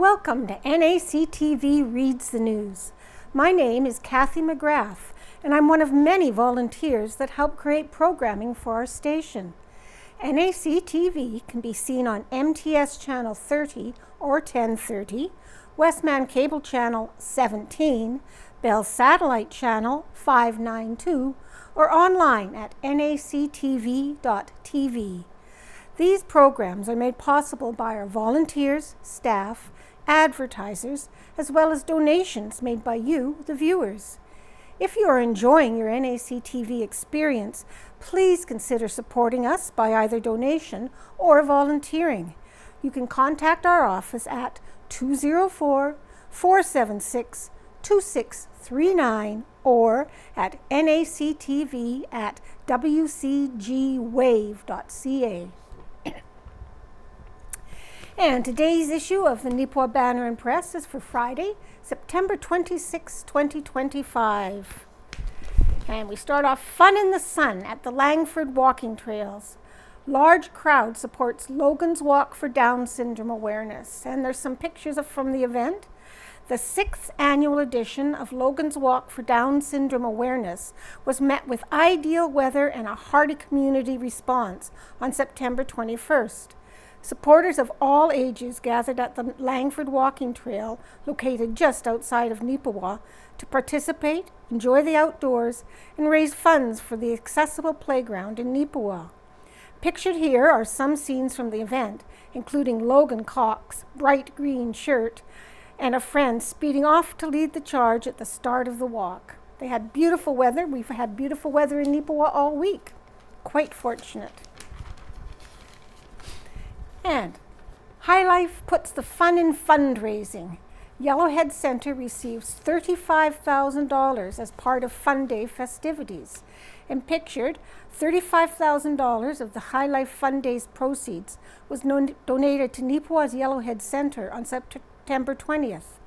Welcome to NACTV Reads the News. My name is Cathy McGrath, and I'm one of many volunteers that help create programming for our station. NACTV can be seen on MTS Channel 30 or 1030, Westman Cable Channel 17, Bell Satellite Channel 592, or online at nactv.tv. These programs are made possible by our volunteers, staff, advertisers, as well as donations made by you, the viewers. If you are enjoying your NACTV experience, please consider supporting us by either donation or volunteering. You can contact our office at 204-476-2639 or at nactv@wcgwave.ca. And today's issue of the Neepawa Banner and Press is for Friday, September 26, 2025. And we start off fun in the sun at the Langford Walking Trails. Large crowd supports Logan's Walk for Down Syndrome Awareness. And there's some pictures from the event. The 6th annual edition of Logan's Walk for Down Syndrome Awareness was met with ideal weather and a hearty community response on September 21st. Supporters of all ages gathered at the Langford Walking Trail, located just outside of Neepawa, to participate, enjoy the outdoors, and raise funds for the accessible playground in Neepawa. Pictured here are some scenes from the event, including Logan Cox's bright green shirt and a friend speeding off to lead the charge at the start of the walk. They had beautiful weather. We've had beautiful weather in Neepawa all week. Quite fortunate. And High Life puts the fun in fundraising. Yellowhead Center receives $35,000 as part of Fun Day festivities. And pictured, $35,000 of the High Life Fun Day's proceeds was donated to Neepawa's Yellowhead Center on September 20th.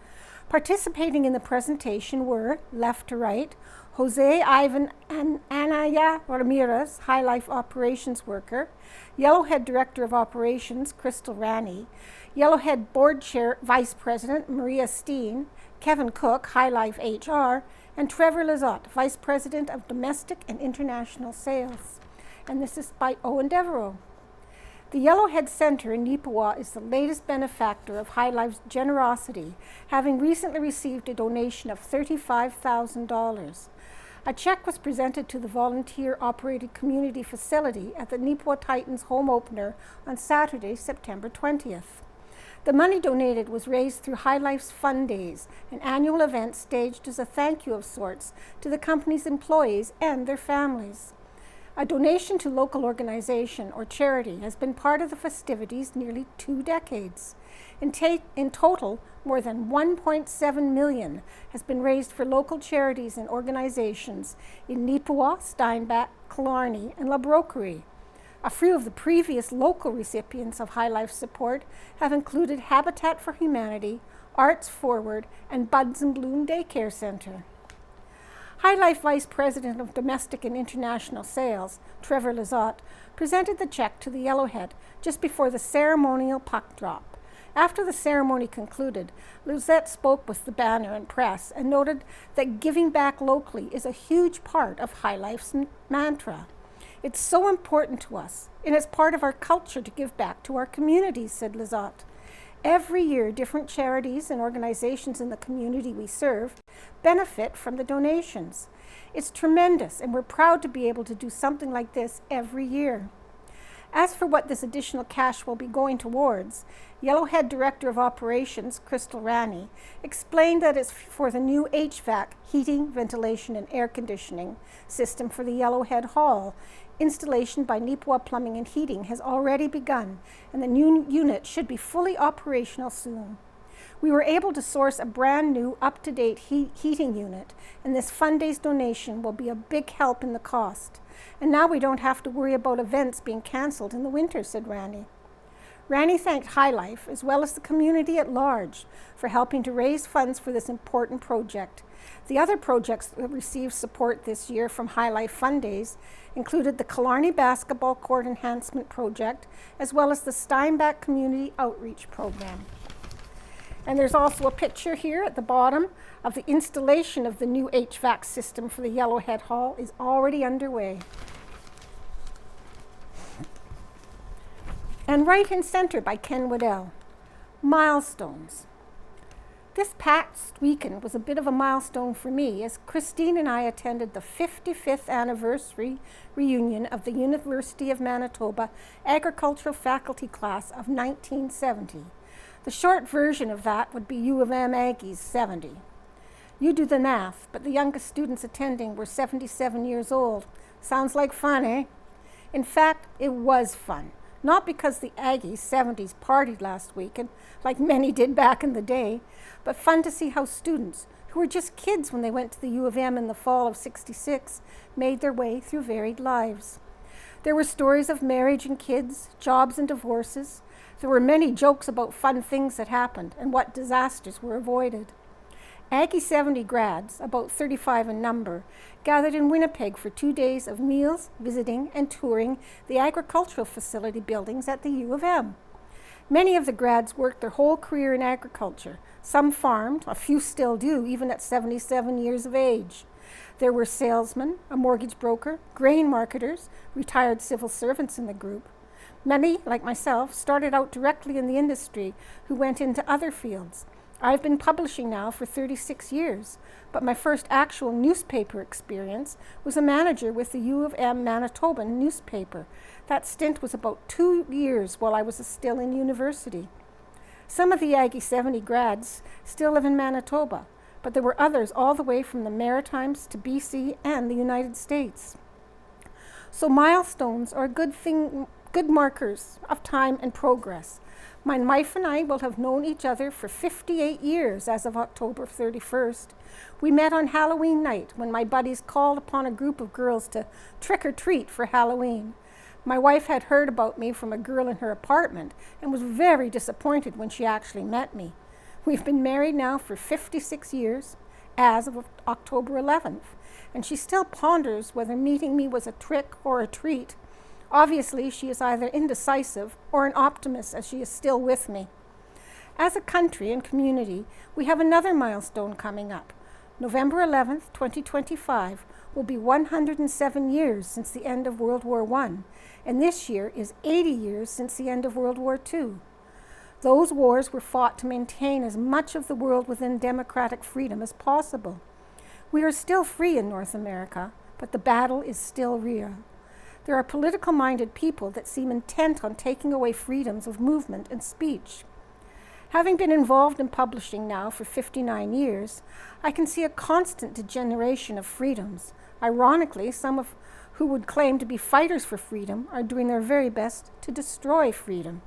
Participating in the presentation were, left to right, Jose Ivan and Anaya Ramirez, High Life Operations Worker, Yellowhead Director of Operations, Crystal Rani, Yellowhead Board Chair Vice President, Maria Steen, Kevin Cook, High Life HR, and Trevor Lizotte, Vice President of Domestic and International Sales. And this is by Owen Devereaux. The Yellowhead Center in Neepawa is the latest benefactor of High Life's generosity, having recently received a donation of $35,000. A check was presented to the volunteer-operated community facility at the Neepawa Titans home opener on Saturday, September 20th. The money donated was raised through High Life's Fun Days, an annual event staged as a thank you of sorts to the company's employees and their families. A donation to local organization or charity has been part of the festivities nearly 2 decades. In total, more than $1.7 million has been raised for local charities and organizations in Neepawa, Steinbach, Killarney, and La Broquerie. A few of the previous local recipients of High Life support have included Habitat for Humanity, Arts Forward, and Buds and Bloom Daycare Center. High Life Vice President of Domestic and International Sales, Trevor Lizotte, presented the check to the Yellowhead just before the ceremonial puck drop. After the ceremony concluded, Lizotte spoke with the Banner and Press and noted that giving back locally is a huge part of High Life's mantra. It's so important to us, and it's part of our culture to give back to our communities, said Lizotte. Every year, different charities and organizations in the community we serve benefit from the donations. It's tremendous, and we're proud to be able to do something like this every year. As for what this additional cash will be going towards, Yellowhead Director of Operations, Crystal Rani, explained that it's for the new HVAC, heating, ventilation, and air conditioning system for the Yellowhead Hall. Installation by Neepawa Plumbing and Heating has already begun, and the new unit should be fully operational soon. We were able to source a brand new, up-to-date heating unit, and this Fun Days donation will be a big help in the cost. And now we don't have to worry about events being canceled in the winter, said Rani. Rani thanked High Life, as well as the community at large, for helping to raise funds for this important project. The other projects that received support this year from High Life Fun Days included the Killarney Basketball Court Enhancement Project, as well as the Steinbach Community Outreach Program. And there's also a picture here at the bottom of the installation of the new HVAC system for the Yellowhead Hall is already underway. And right in center by Ken Waddell, milestones. This past weekend was a bit of a milestone for me as Christine and I attended the 55th anniversary reunion of the University of Manitoba Agricultural Faculty Class of 1970. The short version of that would be U of M Aggies 70. You do the math, but the youngest students attending were 77 years old. Sounds like fun, eh? In fact, it was fun. Not because the Aggies 70s partied last weekend, like many did back in the day, but fun to see how students, who were just kids when they went to the U of M in the fall of '66, made their way through varied lives. There were stories of marriage and kids, jobs and divorces. There were many jokes about fun things that happened and what disasters were avoided. Aggie 70 grads, about 35 in number, gathered in Winnipeg for 2 days of meals, visiting, and touring the agricultural facility buildings at the U of M. Many of the grads worked their whole career in agriculture. Some farmed, a few still do, even at 77 years of age. There were salesmen, a mortgage broker, grain marketers, retired civil servants in the group. Many, like myself, started out directly in the industry who went into other fields. I've been publishing now for 36 years, but my first actual newspaper experience was a manager with the U of M Manitoban newspaper. That stint was about 2 years while I was still in university. Some of the Aggie 70 grads still live in Manitoba, but there were others all the way from the Maritimes to BC and the United States. So milestones are good markers of time and progress. My wife and I will have known each other for 58 years as of October 31st. We met on Halloween night when my buddies called upon a group of girls to trick or treat for Halloween. My wife had heard about me from a girl in her apartment and was very disappointed when she actually met me. We've been married now for 56 years, as of October 11th, and she still ponders whether meeting me was a trick or a treat. Obviously, she is either indecisive or an optimist as she is still with me. As a country and community, we have another milestone coming up. November 11th, 2025 will be 107 years since the end of World War I, and this year is 80 years since the end of World War II. Those wars were fought to maintain as much of the world within democratic freedom as possible. We are still free in North America, but the battle is still real. There are political-minded people that seem intent on taking away freedoms of movement and speech. Having been involved in publishing now for 59 years, I can see a constant degeneration of freedoms. Ironically, some of who would claim to be fighters for freedom are doing their very best to destroy freedom.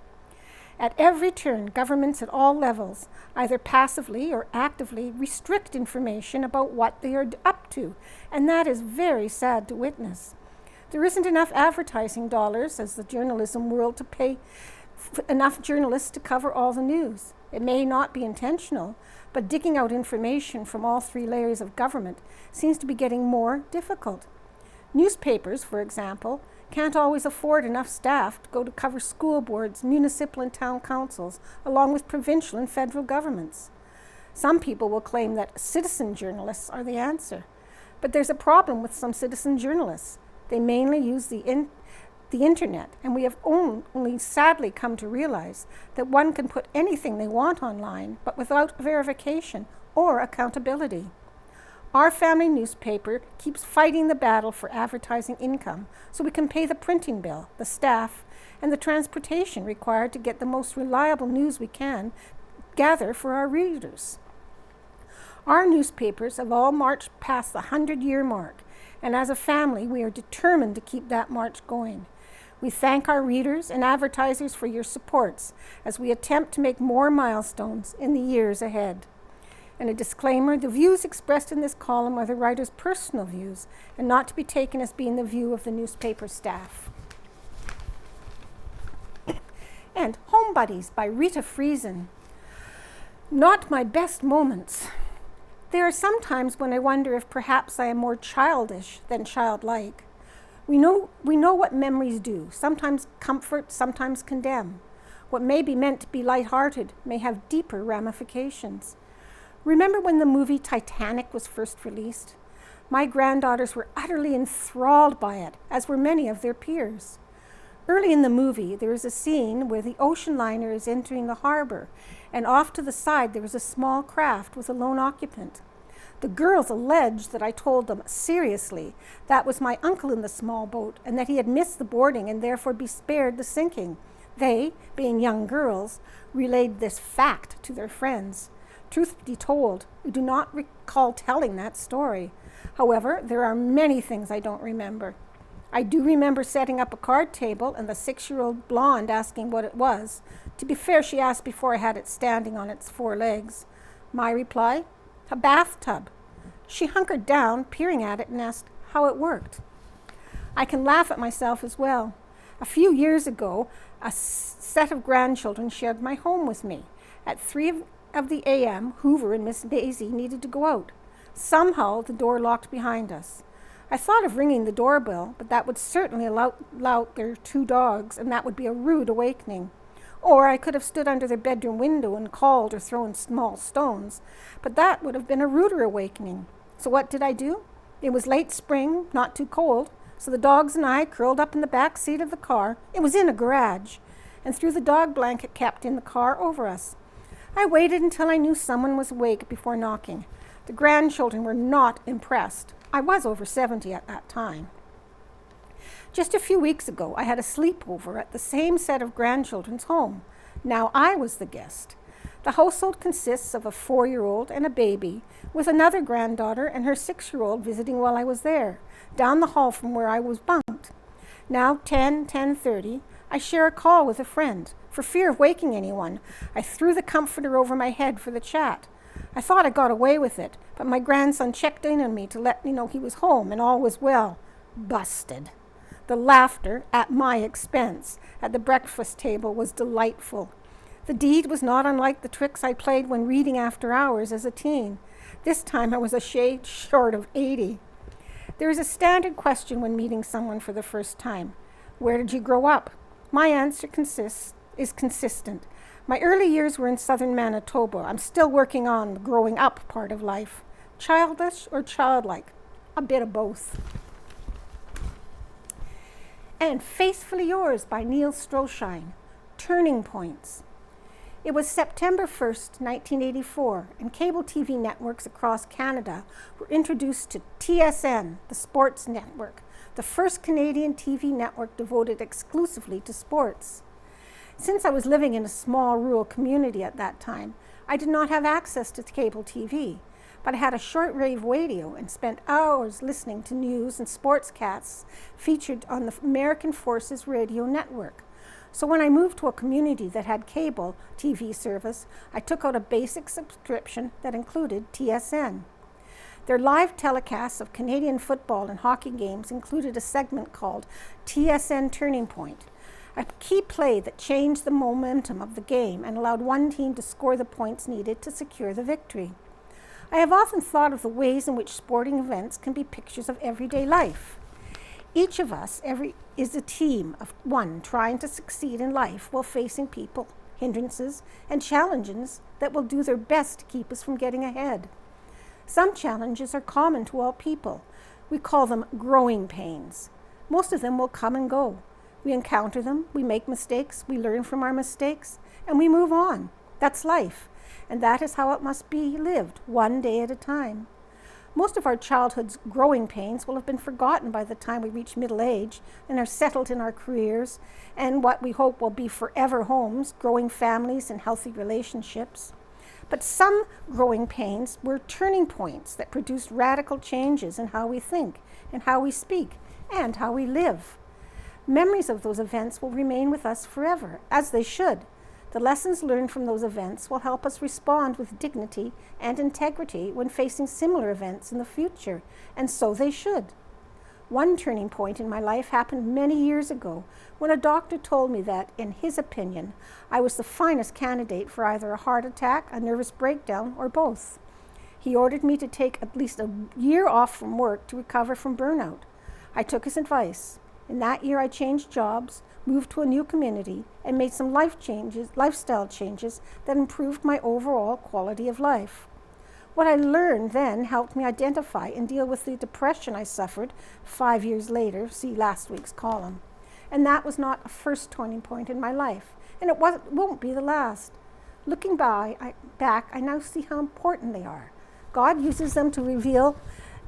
At every turn, governments at all levels, either passively or actively, restrict information about what they are up to, and that is very sad to witness. There isn't enough advertising dollars as the journalism world to pay enough journalists to cover all the news. It may not be intentional, but digging out information from all 3 layers of government seems to be getting more difficult. Newspapers, for example, can't always afford enough staff to go to cover school boards, municipal and town councils, along with provincial and federal governments. Some people will claim that citizen journalists are the answer, but there's a problem with some citizen journalists. They mainly use the internet, and we have only sadly come to realize that one can put anything they want online, but without verification or accountability. Our family newspaper keeps fighting the battle for advertising income so we can pay the printing bill, the staff, and the transportation required to get the most reliable news we can gather for our readers. Our newspapers have all marched past the 100-year mark, and as a family, we are determined to keep that march going. We thank our readers and advertisers for your supports as we attempt to make more milestones in the years ahead. And a disclaimer, the views expressed in this column are the writer's personal views and not to be taken as being the view of the newspaper staff. And Home Buddies by Rita Friesen. Not my best moments. There are some times when I wonder if perhaps I am more childish than childlike. We know what memories do, sometimes comfort, sometimes condemn. What may be meant to be lighthearted may have deeper ramifications. Remember when the movie Titanic was first released? My granddaughters were utterly enthralled by it, as were many of their peers. Early in the movie, there is a scene where the ocean liner is entering the harbor, and off to the side there is a small craft with a lone occupant. The girls alleged that I told them seriously that was my uncle in the small boat and that he had missed the boarding and therefore be spared the sinking. They, being young girls, relayed this fact to their friends. Truth be told, I do not recall telling that story. However, there are many things I don't remember. I do remember setting up a card table and the 6-year-old blonde asking what it was. To be fair, she asked before I had it standing on its 4 legs. My reply, a bathtub. She hunkered down, peering at it, and asked how it worked. I can laugh at myself as well. A few years ago, a set of grandchildren shared my home with me. At 3 of the a.m., Hoover and Miss Daisy needed to go out. Somehow, the door locked behind us. I thought of ringing the doorbell, but that would certainly allow out their 2 dogs, and that would be a rude awakening. Or I could have stood under their bedroom window and called or thrown small stones, but that would have been a ruder awakening. So what did I do? It was late spring, not too cold, so the dogs and I curled up in the back seat of the car. It was in a garage, and threw the dog blanket kept in the car over us. I waited until I knew someone was awake before knocking. The grandchildren were not impressed. I was over 70 at that time. Just a few weeks ago, I had a sleepover at the same set of grandchildren's home. Now I was the guest. The household consists of a 4-year-old and a baby, with another granddaughter and her 6-year-old visiting while I was there, down the hall from where I was bunked. Now 10:30, I share a call with a friend. For fear of waking anyone, I threw the comforter over my head for the chat. I thought I got away with it, but my grandson checked in on me to let me know he was home and all was well. Busted. The laughter, at my expense, at the breakfast table was delightful. The deed was not unlike the tricks I played when reading after hours as a teen. This time I was a shade short of 80. There is a standard question when meeting someone for the first time. Where did you grow up? My answer is consistent. My early years were in southern Manitoba. I'm still working on the growing up part of life. Childish or childlike? A bit of both. And Faithfully Yours by Neil Stroshine. Turning Points. It was September 1st, 1984, and cable TV networks across Canada were introduced to TSN, the sports network, the first Canadian TV network devoted exclusively to sports. Since I was living in a small rural community at that time, I did not have access to cable TV, but I had a shortwave radio and spent hours listening to news and sportscasts featured on the American Forces Radio Network. So when I moved to a community that had cable TV service, I took out a basic subscription that included TSN. Their live telecasts of Canadian football and hockey games included a segment called TSN Turning Point, a key play that changed the momentum of the game and allowed one team to score the points needed to secure the victory. I have often thought of the ways in which sporting events can be pictures of everyday life. Each of us is a team of one trying to succeed in life while facing people, hindrances, and challenges that will do their best to keep us from getting ahead. Some challenges are common to all people. We call them growing pains. Most of them will come and go. We encounter them, we make mistakes, we learn from our mistakes, and we move on. That's life, and that is how it must be lived, one day at a time. Most of our childhood's growing pains will have been forgotten by the time we reach middle age and are settled in our careers and what we hope will be forever homes, growing families and healthy relationships. But some growing pains were turning points that produced radical changes in how we think and how we speak and how we live. Memories of those events will remain with us forever, as they should. The lessons learned from those events will help us respond with dignity and integrity when facing similar events in the future, and so they should. One turning point in my life happened many years ago when a doctor told me that, in his opinion, I was the finest candidate for either a heart attack, a nervous breakdown, or both. He ordered me to take at least a year off from work to recover from burnout. I took his advice. In that year, I changed jobs, moved to a new community, and made some lifestyle changes that improved my overall quality of life. What I learned then helped me identify and deal with the depression I suffered 5 years later, see last week's column. And that was not a first turning point in my life, and it won't be the last. Looking back, I now see how important they are. God uses them to reveal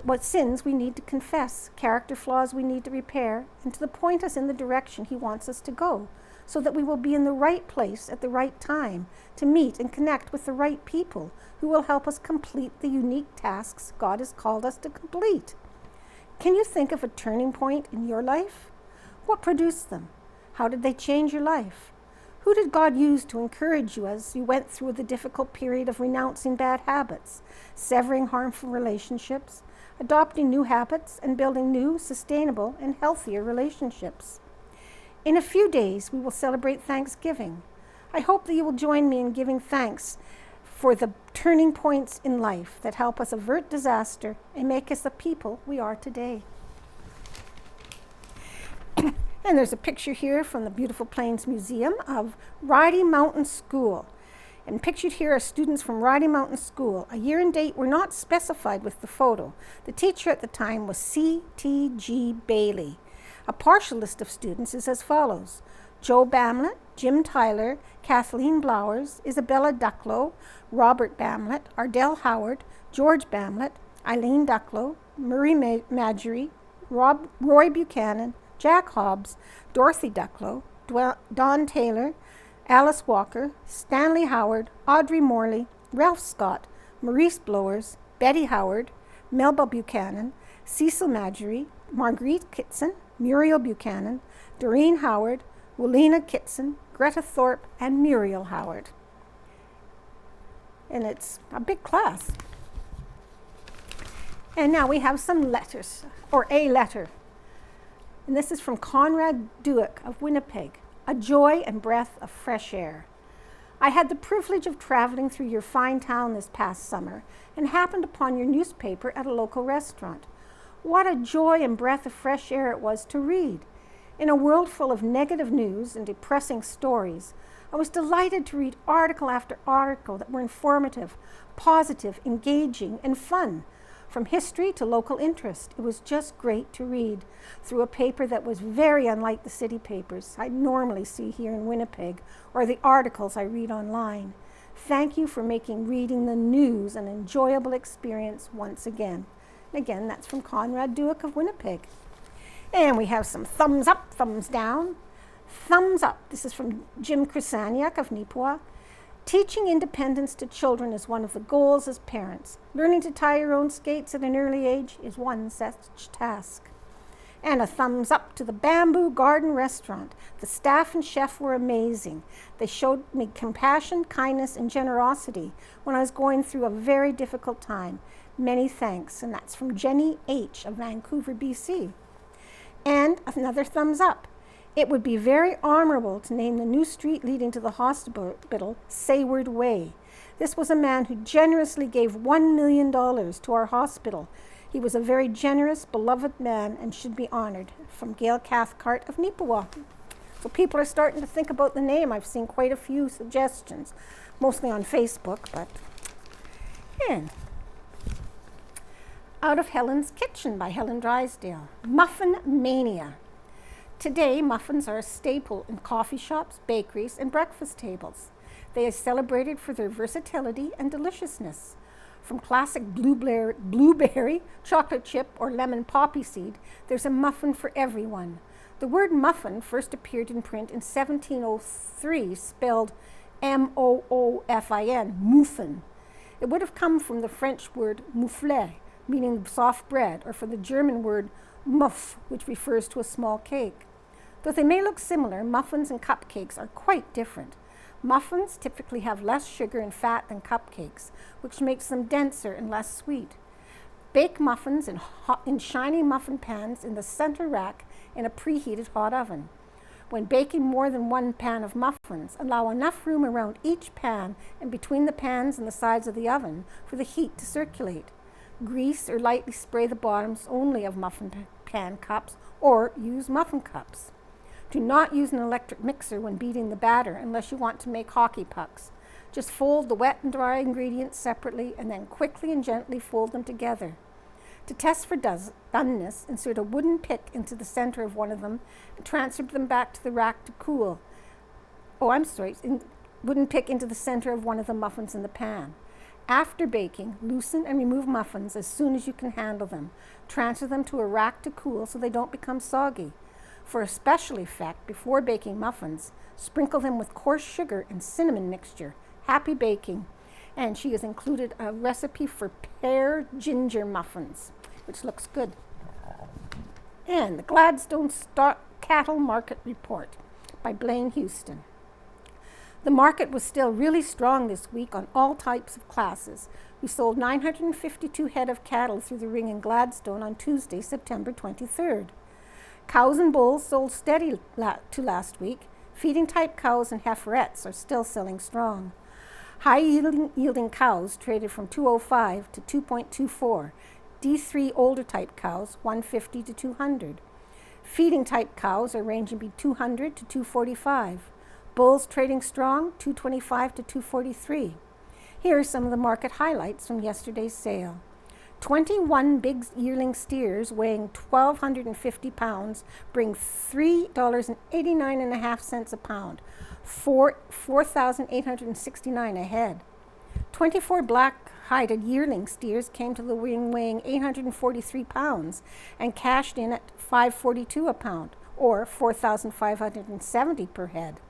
what sins we need to confess, character flaws we need to repair, and to point us in the direction He wants us to go, so that we will be in the right place at the right time to meet and connect with the right people who will help us complete the unique tasks God has called us to complete. Can you think of a turning point in your life? What produced them? How did they change your life? Who did God use to encourage you as you went through the difficult period of renouncing bad habits, severing harmful relationships, adopting new habits, and building new, sustainable, and healthier relationships? In a few days, we will celebrate Thanksgiving. I hope that you will join me in giving thanks for the turning points in life that help us avert disaster and make us the people we are today. And there's a picture here from the Beautiful Plains Museum of Riding Mountain School. And pictured here are students from Riding Mountain School. A year and date were not specified with the photo. The teacher at the time was C.T.G. Bailey. A partial list of students is as follows: Joe Bamlett, Jim Tyler, Kathleen Blowers, Isabella Ducklow, Robert Bamlett, Ardell Howard, George Bamlett, Eileen Ducklow, Murray Madgery, Roy Buchanan, Jack Hobbs, Dorothy Ducklow, Don Taylor, Alice Walker, Stanley Howard, Audrey Morley, Ralph Scott, Maurice Blowers, Betty Howard, Melba Buchanan, Cecil Madgery, Marguerite Kitson, Muriel Buchanan, Doreen Howard, Willina Kitson, Greta Thorpe, and Muriel Howard. And it's a big class. And now we have some letters, or a letter. And this is from Conrad Duick of Winnipeg. A joy and breath of fresh air. I had the privilege of traveling through your fine town this past summer and happened upon your newspaper at a local restaurant. What a joy and breath of fresh air it was to read. In a world full of negative news and depressing stories, I was delighted to read article after article that were informative, positive, engaging, and fun. From history to local interest, it was just great to read through a paper that was very unlike the city papers I normally see here in Winnipeg or the articles I read online. Thank you for making reading the news an enjoyable experience once again. And again, that's from Conrad Duick of Winnipeg. And we have some thumbs up, thumbs down. Thumbs up. This is from Jim Krasaniak of Neepawa. Teaching independence to children is one of the goals as parents. Learning to tie your own skates at an early age is one such task. And a thumbs up to the Bamboo Garden Restaurant. The staff and chef were amazing. They showed me compassion, kindness, and generosity when I was going through a very difficult time. Many thanks. And that's from Jenny H. of Vancouver, BC. And another thumbs up. It would be very honorable to name the new street leading to the hospital Sayward Way. This was a man who generously gave $1 million to our hospital. He was a very generous, beloved man and should be honored. From Gail Cathcart of Neepawa. So people are starting to think about the name. I've seen quite a few suggestions, mostly on Facebook, but. And Out of Helen's Kitchen by Helen Drysdale. Muffin Mania. Today, muffins are a staple in coffee shops, bakeries, and breakfast tables. They are celebrated for their versatility and deliciousness. From classic blueberry, chocolate chip, or lemon poppy seed, there's a muffin for everyone. The word muffin first appeared in print in 1703, spelled M-O-O-F-I-N, muffin. It would have come from the French word moufle, meaning soft bread, or from the German word muff, which refers to a small cake. Though they may look similar, muffins and cupcakes are quite different. Muffins typically have less sugar and fat than cupcakes, which makes them denser and less sweet. Bake muffins in shiny muffin pans in the center rack in a preheated hot oven. When baking more than one pan of muffins, allow enough room around each pan and between the pans and the sides of the oven for the heat to circulate. Grease or lightly spray the bottoms only of muffin pan cups or use muffin cups. Do not use an electric mixer when beating the batter unless you want to make hockey pucks. Just fold the wet and dry ingredients separately and then quickly and gently fold them together. To test for doneness, insert a wooden pick into the center of one of them and transfer them back to the rack to cool. Wooden pick into the center of one of the muffins in the pan. After baking, loosen and remove muffins as soon as you can handle them. Transfer them to a rack to cool so they don't become soggy. For a special effect, before baking muffins, sprinkle them with coarse sugar and cinnamon mixture. Happy baking. And she has included a recipe for pear ginger muffins, which looks good. And the Gladstone Stock Cattle Market Report by Blaine Houston. The market was still really strong this week on all types of classes. We sold 952 head of cattle through the ring in Gladstone on Tuesday, September 23rd. Cows and bulls sold steady to last week. Feeding-type cows and heiferettes are still selling strong. High-yielding cows traded from 205 to 2.24. D3 older type cows, 150 to 200. Feeding-type cows are ranging between 200 to 245. Bulls trading strong, 225 to 243. Here are some of the market highlights from yesterday's sale. 21 big yearling steers weighing 1,250 pounds bring $3.89.5 a pound, $4,869 a head. 24 black-hided yearling steers came to the ring weighing 843 pounds and cashed in at $542 a pound, or $4,570 per head.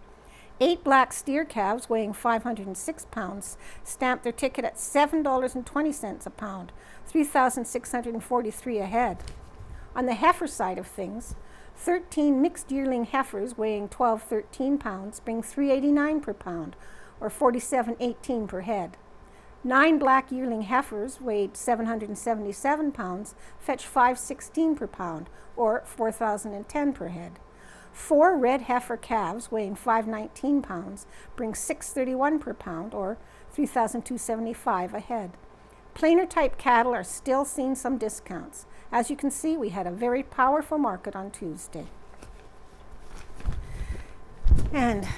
8 black steer calves weighing 506 pounds stamped their ticket at $7.20 a pound, $3,643 a head. On the heifer side of things, 13 mixed yearling heifers weighing 13 pounds bring $3.89 per pound, or $47.18 per head. 9 black yearling heifers weighed 777 pounds fetch $5.16 per pound, or $4,010 per head. 4 red heifer calves weighing 519 pounds bring $6.31 per pound, or $3,275 a head. Plainer type cattle are still seeing some discounts. As you can see, we had a very powerful market on Tuesday. And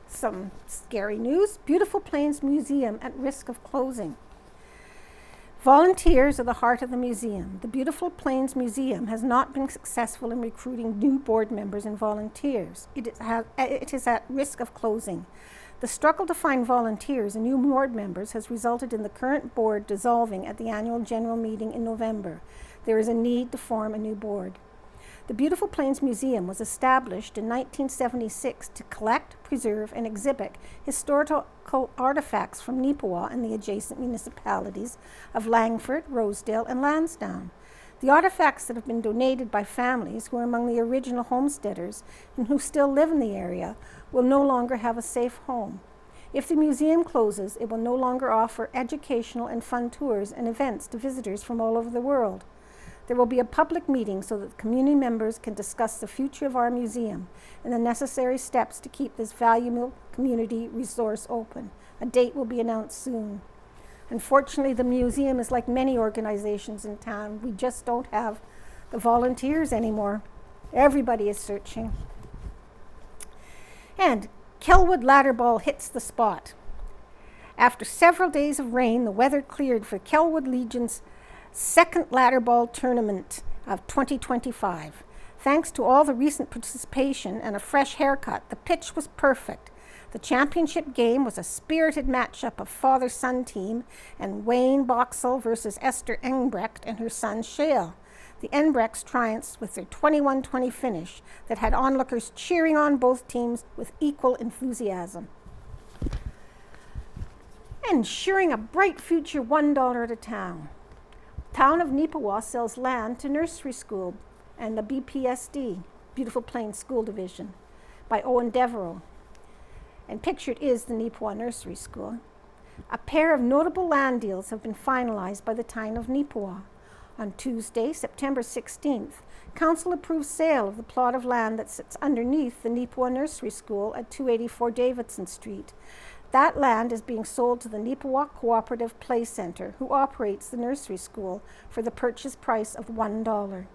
some scary news. Beautiful Plains Museum at risk of closing. Volunteers are the heart of the museum. The Beautiful Plains Museum has not been successful in recruiting new board members and volunteers. It is at risk of closing. The struggle to find volunteers and new board members has resulted in the current board dissolving at the annual general meeting in November. There is a need to form a new board. The Beautiful Plains Museum was established in 1976 to collect, preserve, and exhibit historical artifacts from Neepawa and the adjacent municipalities of Langford, Rosedale, and Lansdowne. The artifacts that have been donated by families who are among the original homesteaders and who still live in the area will no longer have a safe home. If the museum closes, it will no longer offer educational and fun tours and events to visitors from all over the world. There will be a public meeting so that community members can discuss the future of our museum and the necessary steps to keep this valuable community resource open. A date will be announced soon. Unfortunately, the museum is like many organizations in town. We just don't have the volunteers anymore. Everybody is searching. And Kelwood ladder ball hits the spot. After several days of rain, the weather cleared for Kelwood Legion's second ladder ball tournament of 2025. Thanks to all the recent participation and a fresh haircut, the pitch was perfect. The championship game was a spirited matchup of father-son team and Wayne Boxall versus Esther Engbrecht and her son Shale. The Engbrechts triumphed with their 21-20 finish that had onlookers cheering on both teams with equal enthusiasm. Ensuring a bright future $1 at a time. Town of Neepawa sells land to nursery school and the BPSD, Beautiful Plains School Division, by Owen Devereaux. And pictured is the Neepawa Nursery School. A pair of notable land deals have been finalized by the town of Neepawa. On Tuesday, September 16th, Council approved sale of the plot of land that sits underneath the Neepawa Nursery School at 284 Davidson Street. That land is being sold to the Neepawa Cooperative Play Center, who operates the nursery school, for the purchase price of $1.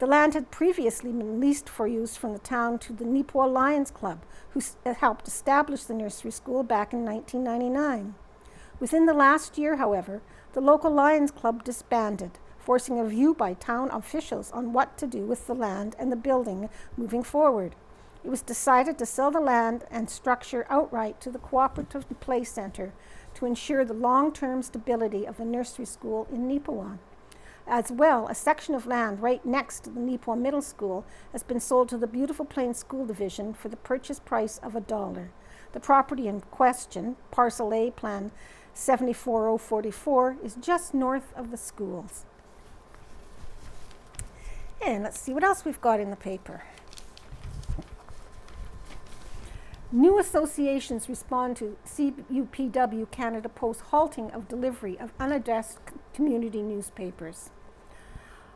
The land had previously been leased for use from the town to the Neepawa Lions Club, who helped establish the nursery school back in 1999. Within the last year, however, the local Lions Club disbanded, forcing a view by town officials on what to do with the land and the building moving forward. It was decided to sell the land and structure outright to the Cooperative Play Center to ensure the long-term stability of the nursery school in Neepawa. As well, a section of land right next to the Neepawa Middle School has been sold to the Beautiful Plains School Division for the purchase price of $1. The property in question, Parcel A, Plan 74044, is just north of the schools. And let's see what else we've got in the paper. New associations respond to CUPW Canada Post's halting of delivery of unaddressed community newspapers.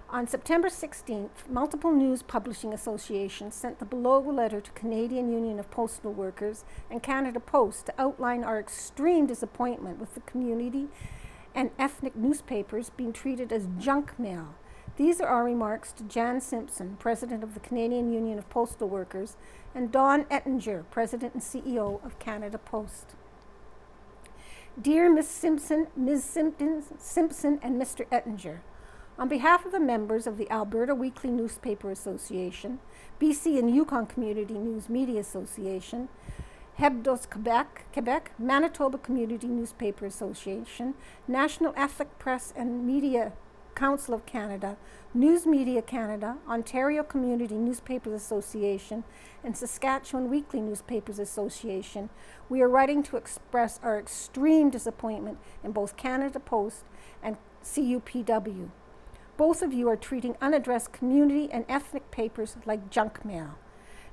On September 16th, multiple news publishing associations sent the below letter to Canadian Union of Postal Workers and Canada Post to outline our extreme disappointment with the community and ethnic newspapers being treated as junk mail. These are our remarks to Jan Simpson, President of the Canadian Union of Postal Workers, and Don Ettinger, President and CEO of Canada Post. Dear Ms. Simpson, and Mr. Ettinger, on behalf of the members of the Alberta Weekly Newspaper Association, BC and Yukon Community News Media Association, Hebdos Quebec, Manitoba Community Newspaper Association, National Ethnic Press and Media Council of Canada, News Media Canada, Ontario Community Newspapers Association, and Saskatchewan Weekly Newspapers Association, we are writing to express our extreme disappointment in both Canada Post and CUPW. Both of you are treating unaddressed community and ethnic papers like junk mail.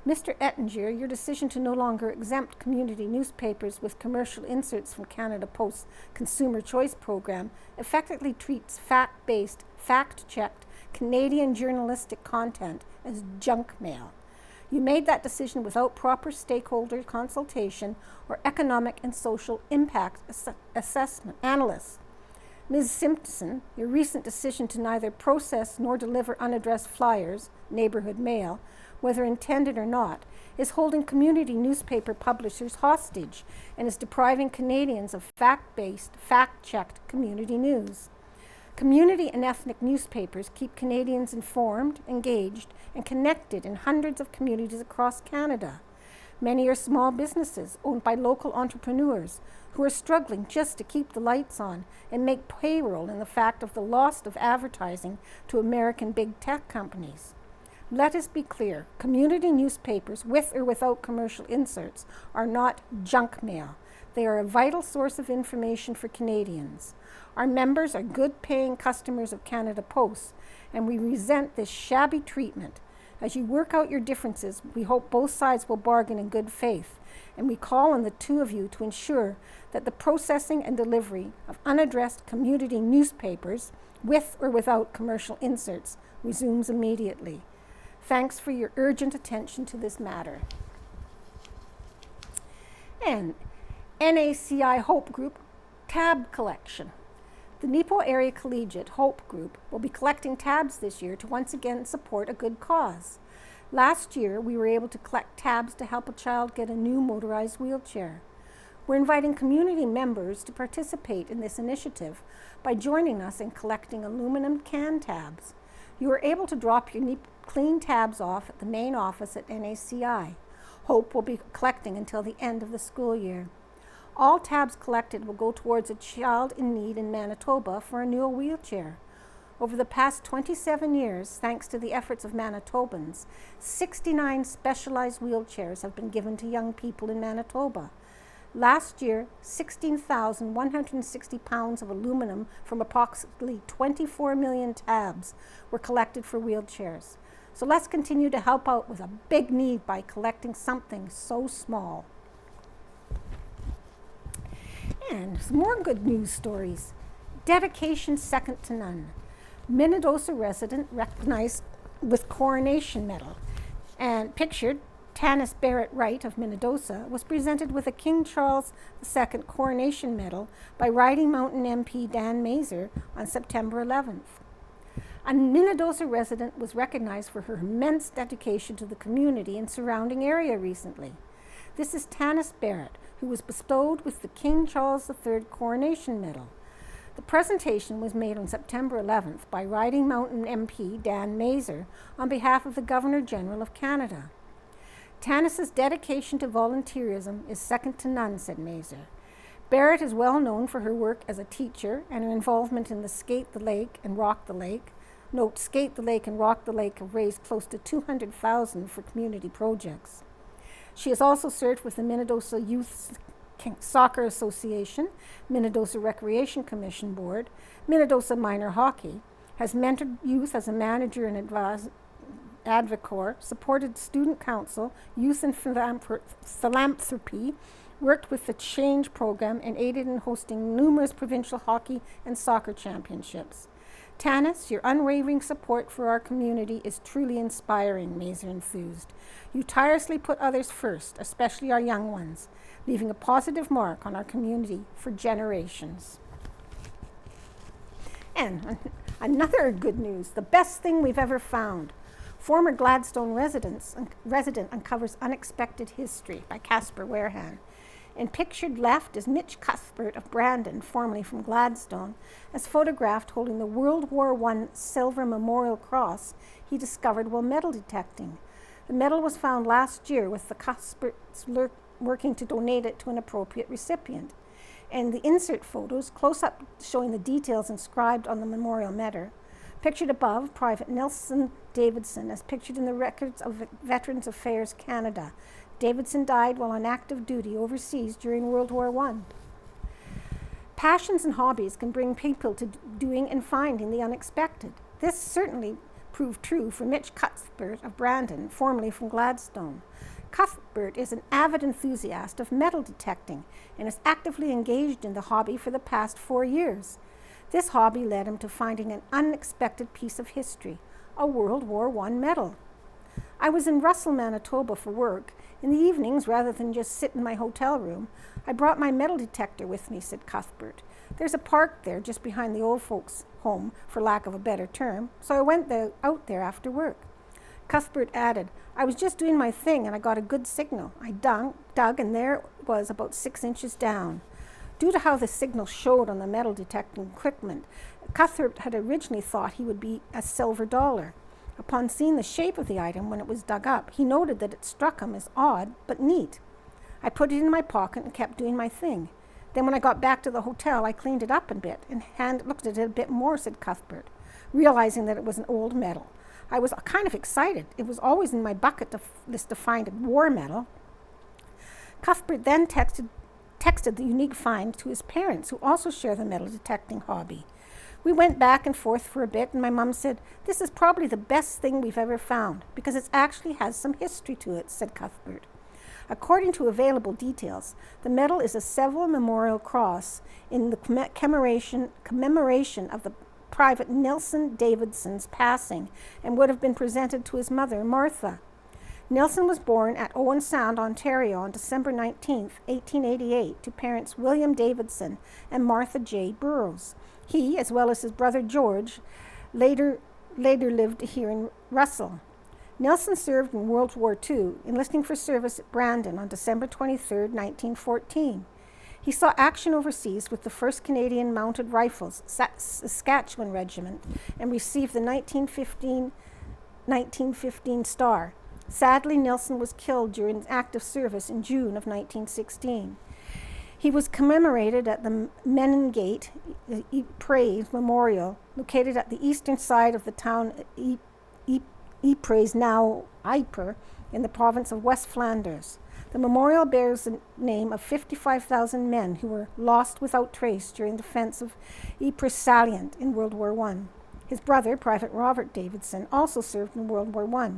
Mr. Ettinger, your decision to no longer exempt community newspapers with commercial inserts from Canada Post's Consumer Choice Program effectively treats fact-based, fact-checked Canadian journalistic content as junk mail. You made that decision without proper stakeholder consultation or economic and social impact assessment analysis. Ms. Simpson, your recent decision to neither process nor deliver unaddressed flyers, neighborhood mail, whether intended or not, is holding community newspaper publishers hostage and is depriving Canadians of fact-based, fact-checked community news. Community and ethnic newspapers keep Canadians informed, engaged, and connected in hundreds of communities across Canada. Many are small businesses owned by local entrepreneurs who are struggling just to keep the lights on and make payroll in the fact of the loss of advertising to American big tech companies. Let us be clear, community newspapers with or without commercial inserts are not junk mail. They are a vital source of information for Canadians. Our members are good paying customers of Canada Post, and we resent this shabby treatment. As you work out your differences, we hope both sides will bargain in good faith, and we call on the two of you to ensure that the processing and delivery of unaddressed community newspapers, with or without commercial inserts, resumes immediately. Thanks for your urgent attention to this matter. And NACI Hope Group tab collection. The Neepawa Area Collegiate Hope Group will be collecting tabs this year to once again support a good cause. Last year, we were able to collect tabs to help a child get a new motorized wheelchair. We're inviting community members to participate in this initiative by joining us in collecting aluminum can tabs. You are able to drop your clean tabs off at the main office at NACI. Hope will be collecting until the end of the school year. All tabs collected will go towards a child in need in Manitoba for a new wheelchair. Over the past 27 years, thanks to the efforts of Manitobans, 69 specialized wheelchairs have been given to young people in Manitoba. Last year, 16,160 pounds of aluminum from approximately 24 million tabs were collected for wheelchairs. So let's continue to help out with a big need by collecting something so small. And some more good news stories. Dedication second to none. Minnedosa resident recognized with Coronation Medal and pictured Tanis Barrett Wright of Minnedosa was presented with a King Charles II Coronation Medal by Riding Mountain MP Dan Mazur on September 11th. A Minnedosa resident was recognized for her immense dedication to the community and surrounding area recently. This is Tanis Barrett, who was bestowed with the King Charles III Coronation Medal. The presentation was made on September 11th by Riding Mountain MP Dan Mazur on behalf of the Governor-General of Canada. Tanis's dedication to volunteerism is second to none, said Mazur. Barrett is well known for her work as a teacher and her involvement in the Skate the Lake and Rock the Lake. Note, Skate the Lake and Rock the Lake have raised close to $200,000 for community projects. She has also served with the Minnedosa Youth Soccer Association, Minnedosa Recreation Commission Board, Minnedosa Minor Hockey, has mentored youth as a manager and advocate, supported student council, youth and philanthropy, worked with the Change program, and aided in hosting numerous provincial hockey and soccer championships. Tanis, your unwavering support for our community is truly inspiring, Mazur enthused. You tirelessly put others first, especially our young ones, leaving a positive mark on our community for generations. And another good news, the best thing we've ever found. Former Gladstone resident uncovers unexpected history by Casper Warehan. And pictured left is Mitch Cuthbert of Brandon, formerly from Gladstone, as photographed holding the World War I Silver Memorial Cross he discovered while metal detecting. The medal was found last year, with the Cuthberts working to donate it to an appropriate recipient. And the insert photos, close up showing the details inscribed on the memorial medal. Pictured above, Private Nelson Davidson, as pictured in the records of Veterans Affairs Canada. Davidson died while on active duty overseas during World War I. Passions and hobbies can bring people to doing and finding the unexpected. This certainly proved true for Mitch Cuthbert of Brandon, formerly from Gladstone. Cuthbert is an avid enthusiast of metal detecting and is actively engaged in the hobby for the past 4 years. This hobby led him to finding an unexpected piece of history, a World War I medal. I was in Russell, Manitoba for work. In the evenings, rather than just sit in my hotel room, I brought my metal detector with me, said Cuthbert. There's a park there just behind the old folks' home, for lack of a better term, so I went out there after work. Cuthbert added, I was just doing my thing and I got a good signal. I dug and there it was about 6 inches down. Due to how the signal showed on the metal detecting equipment, Cuthbert had originally thought he would be a silver dollar. Upon seeing the shape of the item when it was dug up, he noted that it struck him as odd but neat. I put it in my pocket and kept doing my thing. Then when I got back to the hotel, I cleaned it up a bit and looked at it a bit more, said Cuthbert, realizing that it was an old medal. I was kind of excited. It was always in my bucket list to find a war medal. Cuthbert then texted the unique find to his parents, who also share the metal detecting hobby. We went back and forth for a bit, and my mom said, this is probably the best thing we've ever found, because it actually has some history to it, said Cuthbert. According to available details, the medal is a civil memorial cross in the commemoration of the Private Nelson Davidson's passing and would have been presented to his mother, Martha. Nelson was born at Owen Sound, Ontario on December 19, 1888, to parents William Davidson and Martha J. Burroughs. He, as well as his brother George, later lived here in Russell. Nelson served in World War II, enlisting for service at Brandon on December 23, 1914. He saw action overseas with the 1st Canadian Mounted Rifles, Saskatchewan Regiment, and received the 1915 Star. Sadly, Nelson was killed during active service in June of 1916. He was commemorated at the Menengate Ypres Memorial, located at the eastern side of the town Ypres, now Ypres, in the province of West Flanders. The memorial bears the name of 55,000 men who were lost without trace during the defense of Ypres salient in World War I. His brother, Private Robert Davidson, also served in World War I.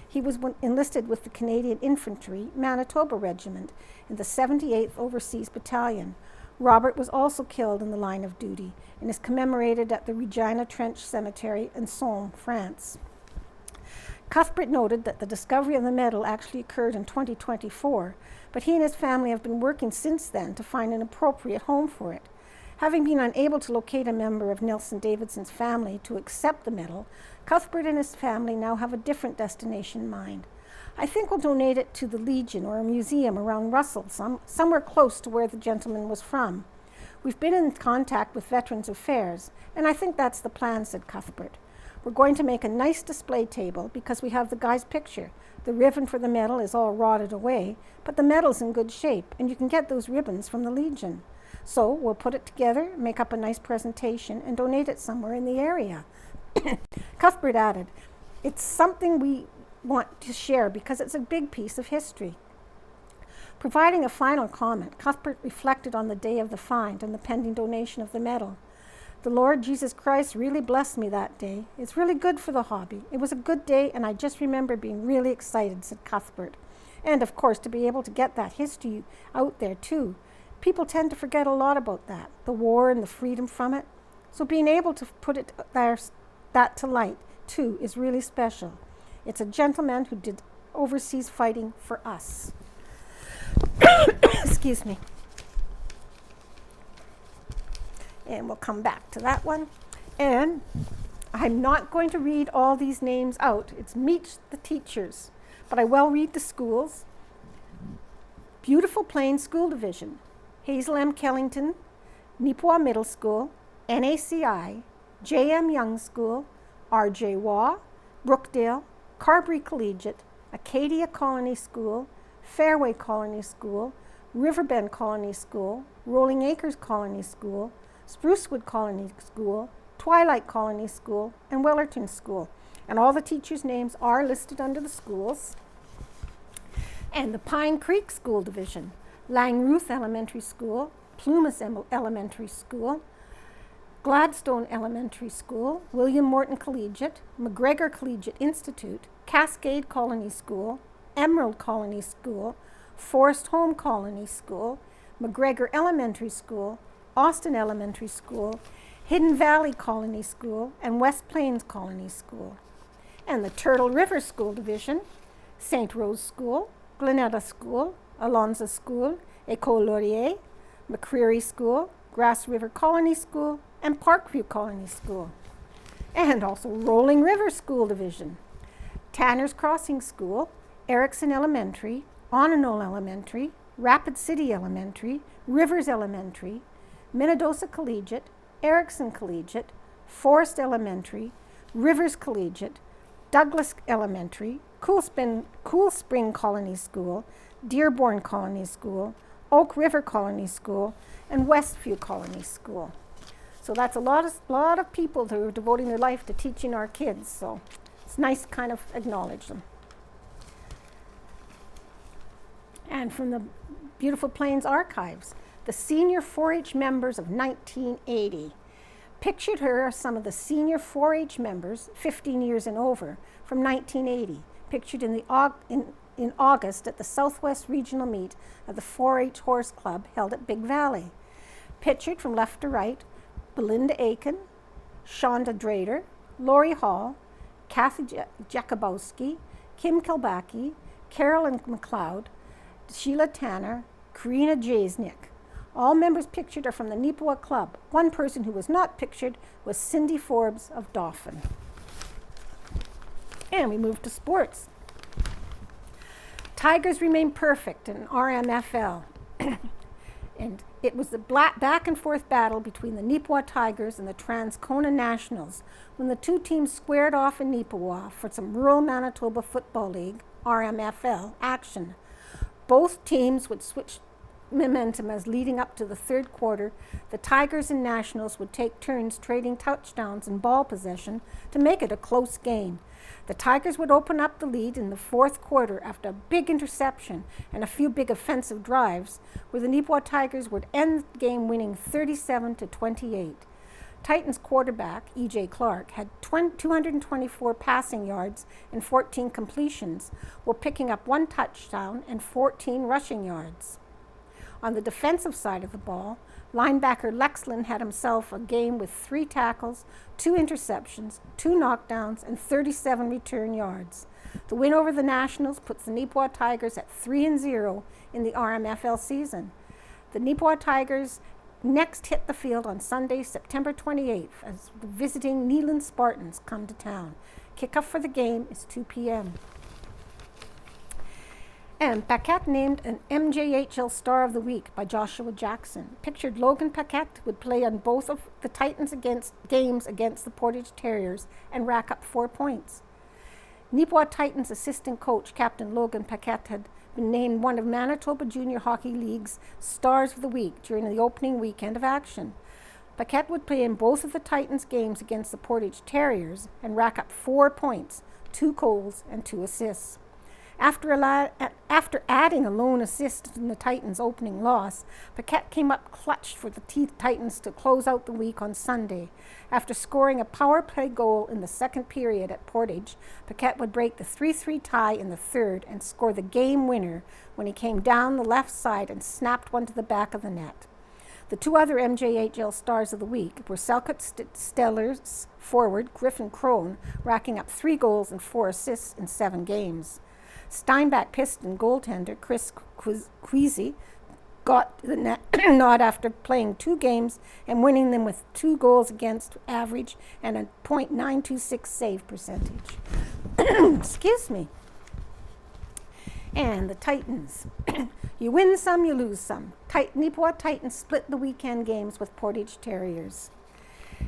He was enlisted with the Canadian Infantry Manitoba Regiment in the 78th Overseas Battalion. Robert was also killed in the line of duty and is commemorated at the Regina Trench Cemetery in Somme, France. Cuthbert noted that the discovery of the medal actually occurred in 2024, but he and his family have been working since then to find an appropriate home for it. Having been unable to locate a member of Nelson Davidson's family to accept the medal, Cuthbert and his family now have a different destination in mind. I think we'll donate it to the Legion or a museum around Russell, somewhere close to where the gentleman was from. We've been in contact with Veterans Affairs, and I think that's the plan, said Cuthbert. We're going to make a nice display table because we have the guy's picture. The ribbon for the medal is all rotted away, but the medal's in good shape, and you can get those ribbons from the Legion. So we'll put it together, make up a nice presentation, and donate it somewhere in the area. Cuthbert added, it's something we want to share because it's a big piece of history. Providing a final comment, Cuthbert reflected on the day of the find and the pending donation of the medal. The Lord Jesus Christ really blessed me that day. It's really good for the hobby. It was a good day, and I just remember being really excited, said Cuthbert. And, of course, to be able to get that history out there, too. People tend to forget a lot about that, the war and the freedom from it. So being able to put it there, that to light, too, is really special. It's a gentleman who did overseas fighting for us. Excuse me. And we'll come back to that one. And I'm not going to read all these names out. It's meet the teachers. But I will read the schools. Beautiful Plains School Division, Hazel M. Kellington, Neepawa Middle School, NACI, J.M. Young School, R.J. Waugh, Brookdale, Carberry Collegiate, Acadia Colony School, Fairway Colony School, Riverbend Colony School, Rolling Acres Colony School, Sprucewood Colony School, Twilight Colony School, and Wellerton School. And all the teachers' names are listed under the schools. And the Pine Creek School Division, Langruth Elementary School, Plumas Elementary School, Gladstone Elementary School, William Morton Collegiate, McGregor Collegiate Institute, Cascade Colony School, Emerald Colony School, Forest Home Colony School, McGregor Elementary School, Austin Elementary School, Hidden Valley Colony School, and West Plains Colony School. And the Turtle River School Division, St. Rose School, Glenetta School, Alonza School, École Laurier, McCreary School, Grass River Colony School, and Parkview Colony School. And also Rolling River School Division, Tanner's Crossing School, Erickson Elementary, Onanol Elementary, Rapid City Elementary, Rivers Elementary, Minnedosa Collegiate, Erickson Collegiate, Forest Elementary, Rivers Collegiate, Douglas Elementary, Cool Spring Colony School, Dearborn Colony School, Oak River Colony School, and Westview Colony School. So that's a lot of people who are devoting their life to teaching our kids. So it's nice to kind of acknowledge them. And from the Beautiful Plains Archives, the senior 4-H members of 1980. Pictured here are some of the senior 4-H members, 15 years and over, from 1980, pictured in August at the Southwest Regional Meet of the 4-H Horse Club held at Big Valley. Pictured from left to right, Belinda Aiken, Shonda Drader, Lori Hall, Cathy Jakubowski, Kim Kilbacki, Carolyn McLeod, Sheila Tanner, Karina Jasnick. All members pictured are from the Neepawa Club. One person who was not pictured was Cindy Forbes of Dauphin. And we move to sports. Tigers remain perfect in RMFL. And it was the back and forth battle between the Neepawa Tigers and the Transcona Nationals when the two teams squared off in Neepawa for some rural Manitoba Football League, RMFL, action. Both teams would switch momentum as leading up to the third quarter, the Tigers and Nationals would take turns trading touchdowns and ball possession to make it a close game. The Tigers would open up the lead in the fourth quarter after a big interception and a few big offensive drives, where the Neepawa Tigers would end the game winning 37-28. Titans quarterback, E.J. Clark, had 224 passing yards and 14 completions, while picking up 1 touchdown and 14 rushing yards. On the defensive side of the ball, linebacker Lexland had himself a game with 3 tackles, 2 interceptions, 2 knockdowns, and 37 return yards. The win over the Nationals puts the Neepawa Tigers at 3-0 in the RMFL season. The Neepawa Tigers next hit the field on Sunday, September 28th, as the visiting Neyland Spartans come to town. Kickoff for the game is 2 p.m. And Paquette named an MJHL Star of the Week by Joshua Jackson. Pictured Logan Paquette would play on both of the Titans games against the Portage Terriers and rack up 4 points. Neepawa Titans assistant coach Captain Logan Paquette had been named one of Manitoba Junior Hockey League's Stars of the Week during the opening weekend of action. Paquette would play in both of the Titans games against the Portage Terriers and rack up 4 points, 2 goals, and 2 assists. After adding a lone assist in the Titans' opening loss, Paquette came up clutch for the Titans to close out the week on Sunday. After scoring a power play goal in the second period at Portage, Paquette would break the 3-3 tie in the third and score the game winner when he came down the left side and snapped one to the back of the net. The 2 other MJHL Stars of the Week were Selkirk Stellars forward Griffin Crone, racking up 3 goals and 4 assists in 7 games. Steinbach Piston goaltender Chris Queasy got the nod after playing 2 games and winning them with 2 goals against average and a .926 save percentage. Excuse me. And the Titans. You win some, you lose some. Neepawa Titans split the weekend games with Portage Terriers.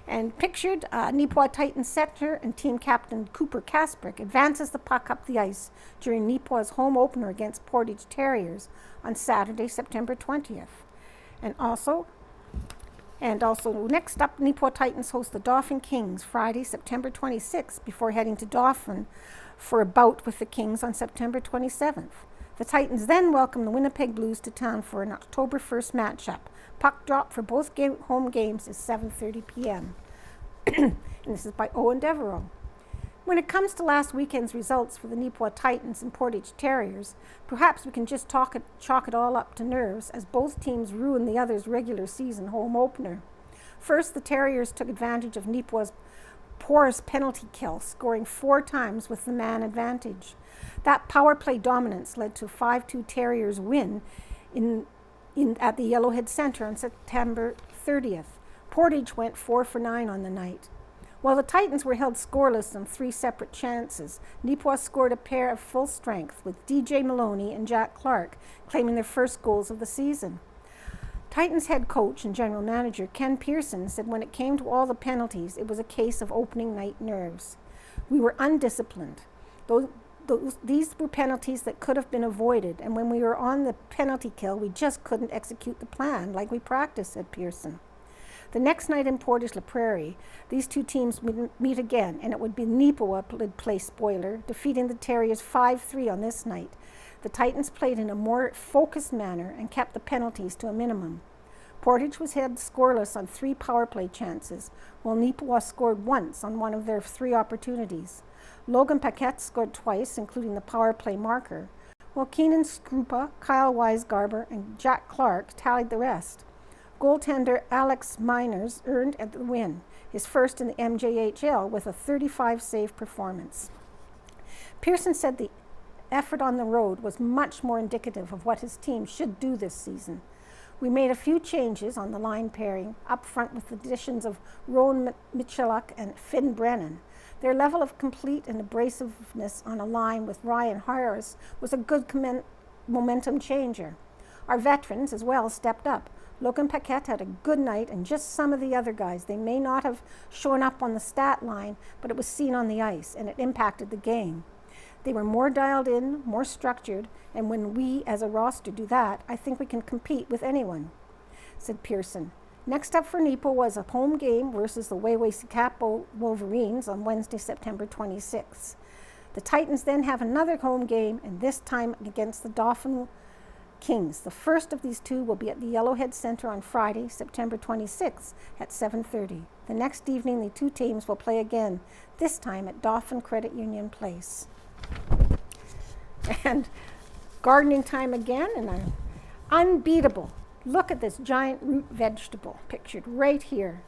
And pictured, Neepawa Titans center and team captain Cooper Kasprick advances the puck up the ice during Neepawa's home opener against Portage Terriers on Saturday, September 20th. And also next up, Neepawa Titans host the Dauphin Kings Friday, September 26th, before heading to Dauphin for a bout with the Kings on September 27th. The Titans then welcome the Winnipeg Blues to town for an October 1st matchup. Puck drop for both home games is 7:30 p.m. And this is by Owen Devereaux. When it comes to last weekend's results for the Neepawa Titans and Portage Terriers, perhaps we can just chalk it all up to nerves, as both teams ruined the other's regular season home opener. First, the Terriers took advantage of Neepawa's porous penalty kill, scoring 4 times with the man advantage. That power play dominance led to a 5-2 Terriers win at the Yellowhead Centre on September 30th. Portage went 4 for 9 on the night. While the Titans were held scoreless on 3 separate chances, Neepawa scored a pair of full strength, with DJ Maloney and Jack Clark claiming their first goals of the season. Titans head coach and general manager Ken Pearson said when it came to all the penalties, it was a case of opening night nerves. We were undisciplined. These were penalties that could have been avoided, and when we were on the penalty kill, we just couldn't execute the plan like we practiced, said Pearson. The next night in Portage La Prairie, these 2 teams would meet again, and it would be Neepawa would play spoiler, defeating the Terriers 5-3 on this night. The Titans played in a more focused manner and kept the penalties to a minimum. Portage was held scoreless on 3 power play chances, while Neepawa scored once on one of their 3 opportunities. Logan Paquette scored twice, including the power play marker, while Keenan Skrupa, Kyle Weisgarber, and Jack Clark tallied the rest. Goaltender Alex Miners earned the win, his first in the MJHL, with a 35-save performance. Pearson said the effort on the road was much more indicative of what his team should do this season. We made a few changes on the line pairing, up front with the additions of Rowan Michaluk and Finn Brennan. Their level of complete and abrasiveness on a line with Ryan Harris was a good momentum changer. Our veterans as well stepped up. Logan Paquette had a good night, and just some of the other guys. They may not have shown up on the stat line, but it was seen on the ice, and it impacted the game. They were more dialed in, more structured, and when we as a roster do that, I think we can compete with anyone, said Pearson. Next up for Neepawa was a home game versus the Weway-Sikapo Wolverines on Wednesday, September 26th. The Titans then have another home game, and this time against the Dauphin Kings. The first of these 2 will be at the Yellowhead Centre on Friday, September 26th at 7:30. The next evening, the 2 teams will play again, this time at Dauphin Credit Union Place. And gardening time again, and unbeatable. Look at this giant root vegetable pictured right here.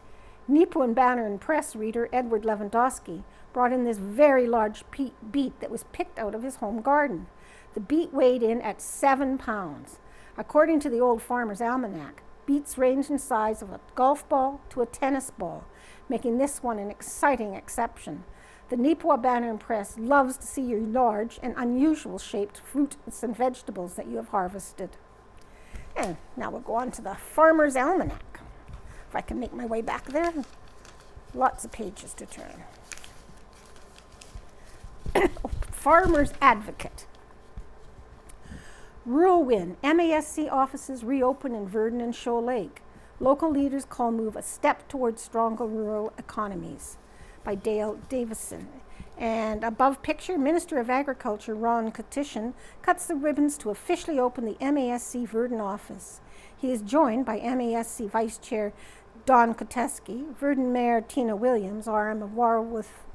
Neepawa Banner and Press reader Edward Lewandowski brought in this very large beet that was picked out of his home garden. The beet weighed in at 7 pounds. According to the Old Farmer's Almanac, beets range in size of a golf ball to a tennis ball, making this one an exciting exception. The Neepawa Banner and Press loves to see your large and unusual shaped fruits and vegetables that you have harvested. And now we'll go on to the Farmer's Almanac. If I can make my way back there, lots of pages to turn. Farmer's Advocate. Rural Win. MASC offices reopen in Verdon and Shoal Lake. Local leaders call move a step towards stronger rural economies. By Dale Davison. And above picture, Minister of Agriculture Ron Cathy cuts the ribbons to officially open the MASC Verdon office. He is joined by MASC Vice Chair Don Koteski, Verdon Mayor Tina Williams, RM of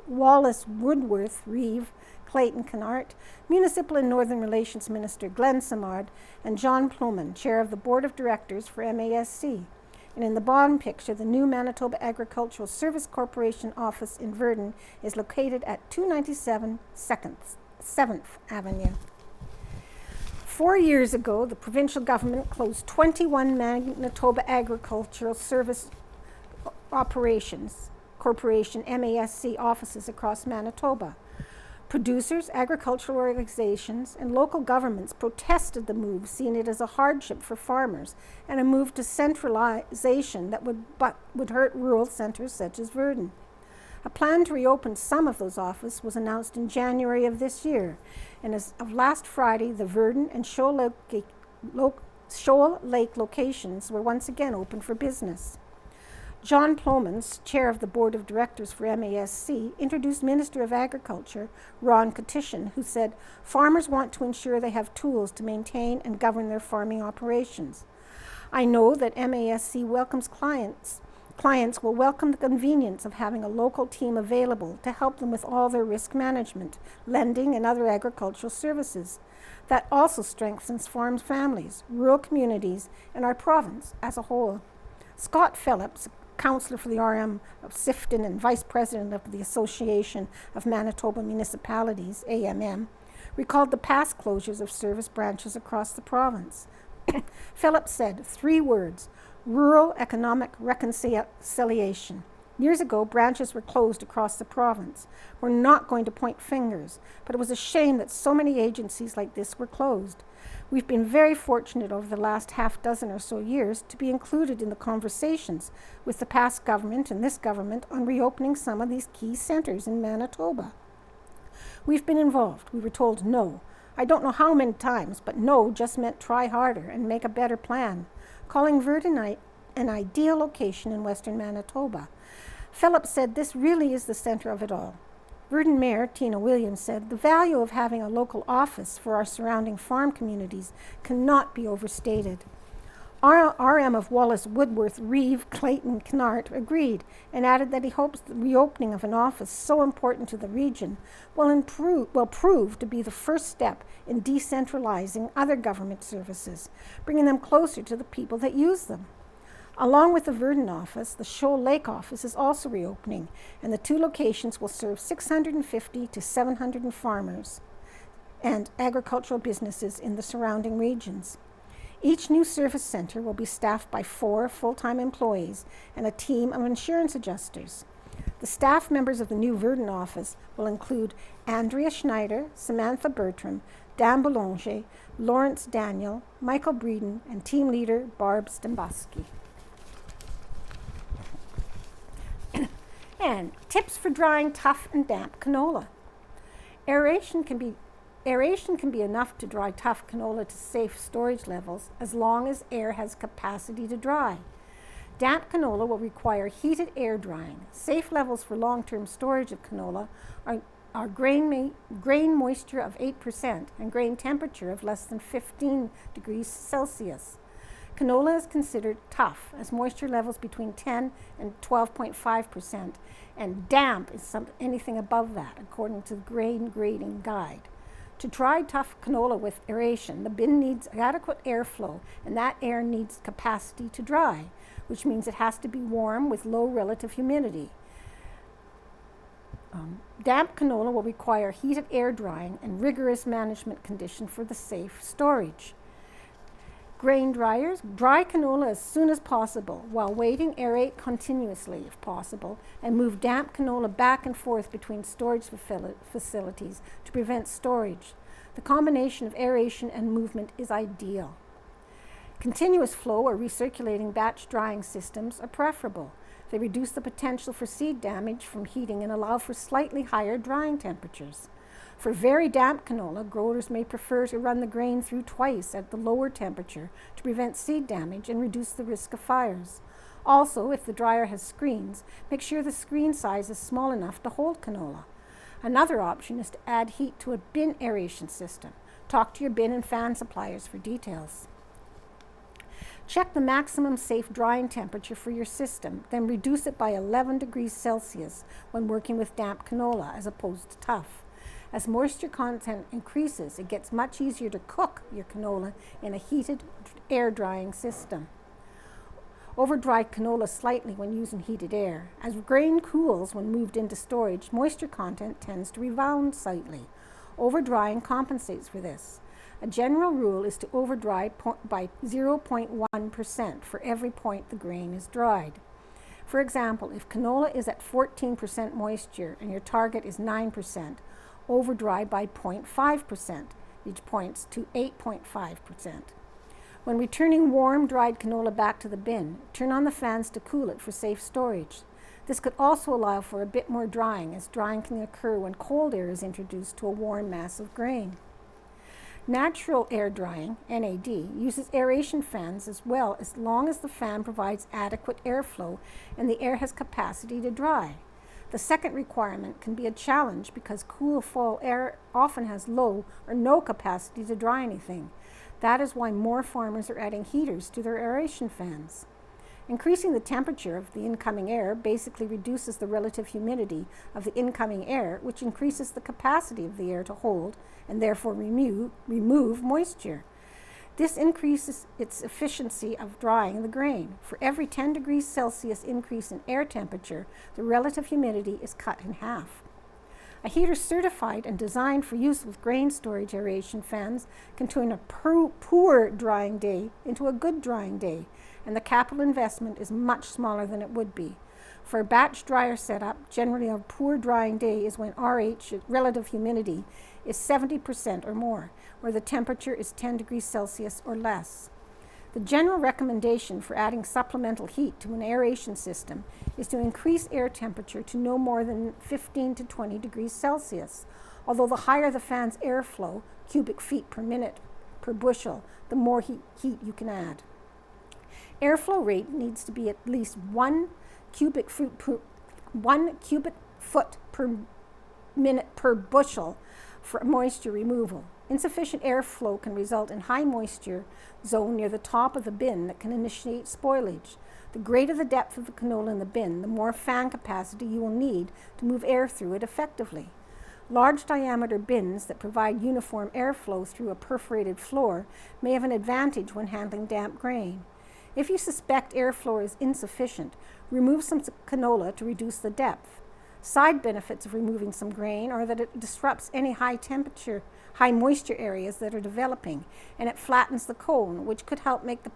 Wallace Woodworth Reeve, Clayton Kennart, Municipal and Northern Relations Minister Glenn Samard, and John Ploman, Chair of the Board of Directors for MASC. And in the bottom picture, the new Manitoba Agricultural Service Corporation office in Verdon is located at 297 7th Avenue. 4 years ago, the provincial government closed 21 Manitoba Agricultural Service Operations Corporation MASC offices across Manitoba. Producers, agricultural organizations, and local governments protested the move, seeing it as a hardship for farmers and a move to centralization that would hurt rural centers such as Verdon. A plan to reopen some of those offices was announced in January of this year, and as of last Friday, the Verdon and Shoal Lake locations were once again open for business. John Plomans, chair of the board of directors for MASC, introduced Minister of Agriculture Ron Cathy, who said, "Farmers want to ensure they have tools to maintain and govern their farming operations. I know that MASC welcomes clients. Clients will welcome the convenience of having a local team available to help them with all their risk management, lending, and other agricultural services. That also strengthens farm families, rural communities, and our province as a whole." Scott Phillips, councillor for the RM of Sifton and vice president of the Association of Manitoba Municipalities, AMM, recalled the past closures of service branches across the province. Phillips said 3 words: rural economic reconciliation. Years ago, branches were closed across the province. We're not going to point fingers, but it was a shame that so many agencies like this were closed. We've been very fortunate over the last half dozen or so years to be included in the conversations with the past government and this government on reopening some of these key centers in Manitoba. We've been involved. We were told no. I don't know how many times, but no just meant try harder and make a better plan, calling Verdon an ideal location in Western Manitoba. Phillips said this really is the center of it all. Verdon Mayor Tina Williams said, "The value of having a local office for our surrounding farm communities cannot be overstated." Our RM of Wallace Woodworth Reeve Clayton Kennart agreed and added that he hopes the reopening of an office so important to the region will prove to be the first step in decentralizing other government services, bringing them closer to the people that use them. Along with the Verdon office, the Shoal Lake office is also reopening, and the 2 locations will serve 650 to 700 farmers and agricultural businesses in the surrounding regions. Each new service center will be staffed by 4 full-time employees and a team of insurance adjusters. The staff members of the new Verdon office will include Andrea Schneider, Samantha Bertram, Dan Boulanger, Lawrence Daniel, Michael Breeden, and team leader Barb Stemboski. And tips for drying tough and damp canola. Aeration can be enough to dry tough canola to safe storage levels as long as air has capacity to dry. Damp canola will require heated air drying. Safe levels for long-term storage of canola are grain moisture of 8% and grain temperature of less than 15 degrees Celsius. Canola is considered tough as moisture levels between 10 and 12.5%, and damp is anything above that, according to the Grain Grading Guide. To dry tough canola with aeration, the bin needs adequate airflow, and that air needs capacity to dry, which means it has to be warm with low relative humidity. Damp canola will require heated air drying and rigorous management condition for the safe storage. Grain dryers, dry canola as soon as possible. While waiting, aerate continuously if possible, and move damp canola back and forth between storage facilities to prevent storage. The combination of aeration and movement is ideal. Continuous flow or recirculating batch drying systems are preferable. They reduce the potential for seed damage from heating and allow for slightly higher drying temperatures. For very damp canola, growers may prefer to run the grain through twice at the lower temperature to prevent seed damage and reduce the risk of fires. Also, if the dryer has screens, make sure the screen size is small enough to hold canola. Another option is to add heat to a bin aeration system. Talk to your bin and fan suppliers for details. Check the maximum safe drying temperature for your system, then reduce it by 11 degrees Celsius when working with damp canola as opposed to tough. As moisture content increases, it gets much easier to cook your canola in a heated air drying system. Over-dry canola slightly when using heated air. As grain cools when moved into storage, moisture content tends to rebound slightly. Over-drying compensates for this. A general rule is to over-dry by 0.1% for every point the grain is dried. For example, if canola is at 14% moisture and your target is 9%, over-dry by 0.5%, which points to 8.5%. When returning warm, dried canola back to the bin, turn on the fans to cool it for safe storage. This could also allow for a bit more drying, as drying can occur when cold air is introduced to a warm mass of grain. Natural air drying, NAD, uses aeration fans as well, as long as the fan provides adequate airflow and the air has capacity to dry. The second requirement can be a challenge because cool fall air often has low or no capacity to dry anything. That is why more farmers are adding heaters to their aeration fans. Increasing the temperature of the incoming air basically reduces the relative humidity of the incoming air, which increases the capacity of the air to hold and therefore remove moisture. This increases its efficiency of drying the grain. For every 10 degrees Celsius increase in air temperature, the relative humidity is cut in half. A heater certified and designed for use with grain storage aeration fans can turn a poor drying day into a good drying day, and the capital investment is much smaller than it would be. For a batch dryer setup, generally a poor drying day is when RH, relative humidity, is 70% or more, where the temperature is 10 degrees Celsius or less. The general recommendation for adding supplemental heat to an aeration system is to increase air temperature to no more than 15 to 20 degrees Celsius, although the higher the fan's airflow, cubic feet per minute per bushel, the more heat you can add. Airflow rate needs to be at least 1 cubic foot per minute per bushel for moisture removal. Insufficient airflow can result in high moisture zone near the top of the bin that can initiate spoilage. The greater the depth of the canola in the bin, the more fan capacity you will need to move air through it effectively. Large diameter bins that provide uniform airflow through a perforated floor may have an advantage when handling damp grain. If you suspect airflow is insufficient, remove some canola to reduce the depth. Side benefits of removing some grain are that it disrupts any high moisture areas that are developing, and it flattens the cone, which could help make the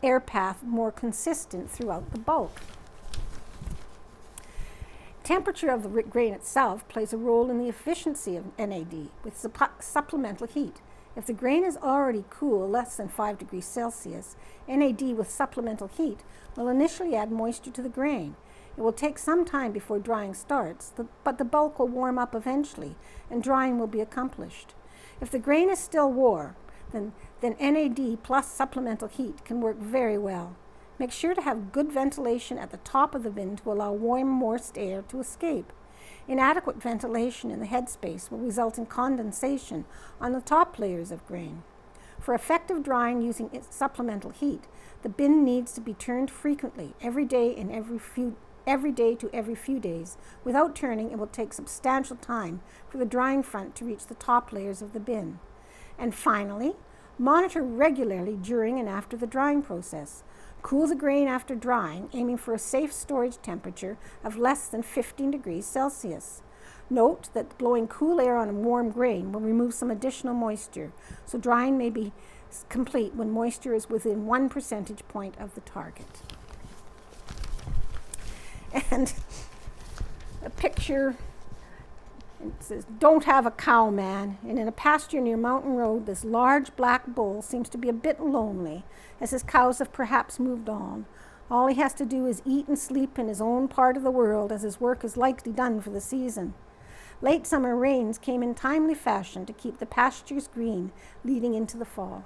air path more consistent throughout the bulk. Temperature of the grain itself plays a role in the efficiency of NAD with supplemental heat. If the grain is already cool, less than 5 degrees Celsius, NAD with supplemental heat will initially add moisture to the grain. It will take some time before drying starts, but the bulk will warm up eventually, and drying will be accomplished. If the grain is still warm, then NAD plus supplemental heat can work very well. Make sure to have good ventilation at the top of the bin to allow warm, moist air to escape. Inadequate ventilation in the headspace will result in condensation on the top layers of grain. For effective drying using supplemental heat, the bin needs to be turned frequently, every day to every few days. Without turning, it will take substantial time for the drying front to reach the top layers of the bin. And finally, monitor regularly during and after the drying process. Cool the grain after drying, aiming for a safe storage temperature of less than 15 degrees Celsius. Note that blowing cool air on a warm grain will remove some additional moisture, so drying may be complete when moisture is within 1 percentage point of the target. And a picture, it says, "Don't have a cow, man." And in a pasture near Mountain Road, this large black bull seems to be a bit lonely, as his cows have perhaps moved on. All he has to do is eat and sleep in his own part of the world, as his work is likely done for the season. Late summer rains came in timely fashion to keep the pastures green leading into the fall.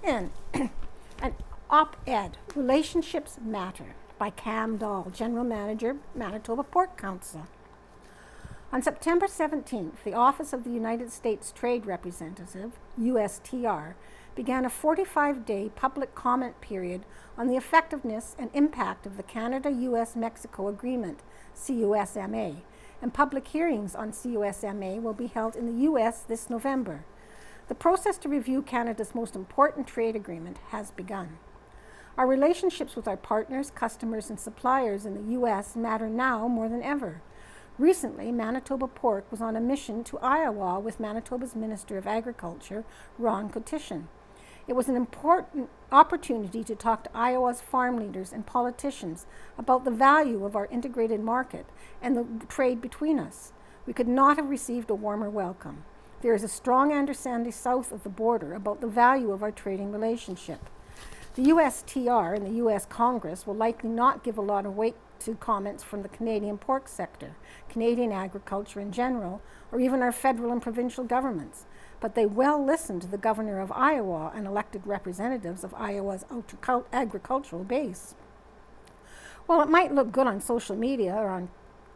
And an op-ed, "Relationships Matter," by Cam Dahl, General Manager, Manitoba Pork Council. On September 17th, the Office of the United States Trade Representative, USTR, began a 45-day public comment period on the effectiveness and impact of the Canada-US-Mexico Agreement, CUSMA, and public hearings on CUSMA will be held in the US this November. The process to review Canada's most important trade agreement has begun. Our relationships with our partners, customers, and suppliers in the US matter now more than ever. Recently, Manitoba Pork was on a mission to Iowa with Manitoba's Minister of Agriculture, Ron Cottishan. It was an important opportunity to talk to Iowa's farm leaders and politicians about the value of our integrated market and the trade between us. We could not have received a warmer welcome. There is a strong understanding south of the border about the value of our trading relationship. The USTR and the US Congress will likely not give a lot of weight to comments from the Canadian pork sector, Canadian agriculture in general, or even our federal and provincial governments, but they will listen to the governor of Iowa and elected representatives of Iowa's agricultural base. While it might look good on social media or on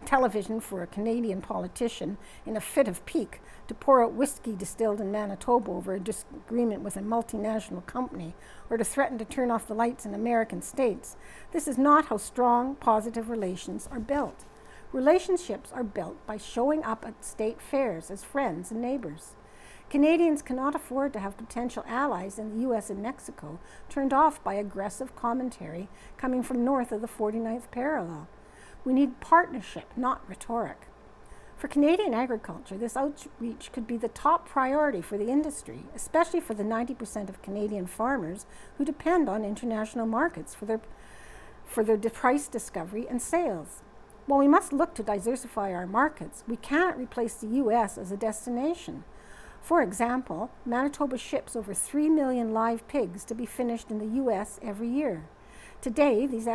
television for a Canadian politician in a fit of pique to pour out whiskey distilled in Manitoba over a disagreement with a multinational company, or to threaten to turn off the lights in American states, this is not how strong, positive relations are built. Relationships are built by showing up at state fairs as friends and neighbors. Canadians cannot afford to have potential allies in the US and Mexico turned off by aggressive commentary coming from north of the 49th parallel. We need partnership, not rhetoric. For Canadian agriculture, this outreach could be the top priority for the industry, especially for the 90% of Canadian farmers who depend on international markets for their price discovery and sales. While we must look to diversify our markets, we cannot replace the US as a destination. For example, Manitoba ships over 3 million live pigs to be finished in the US every year. Today, these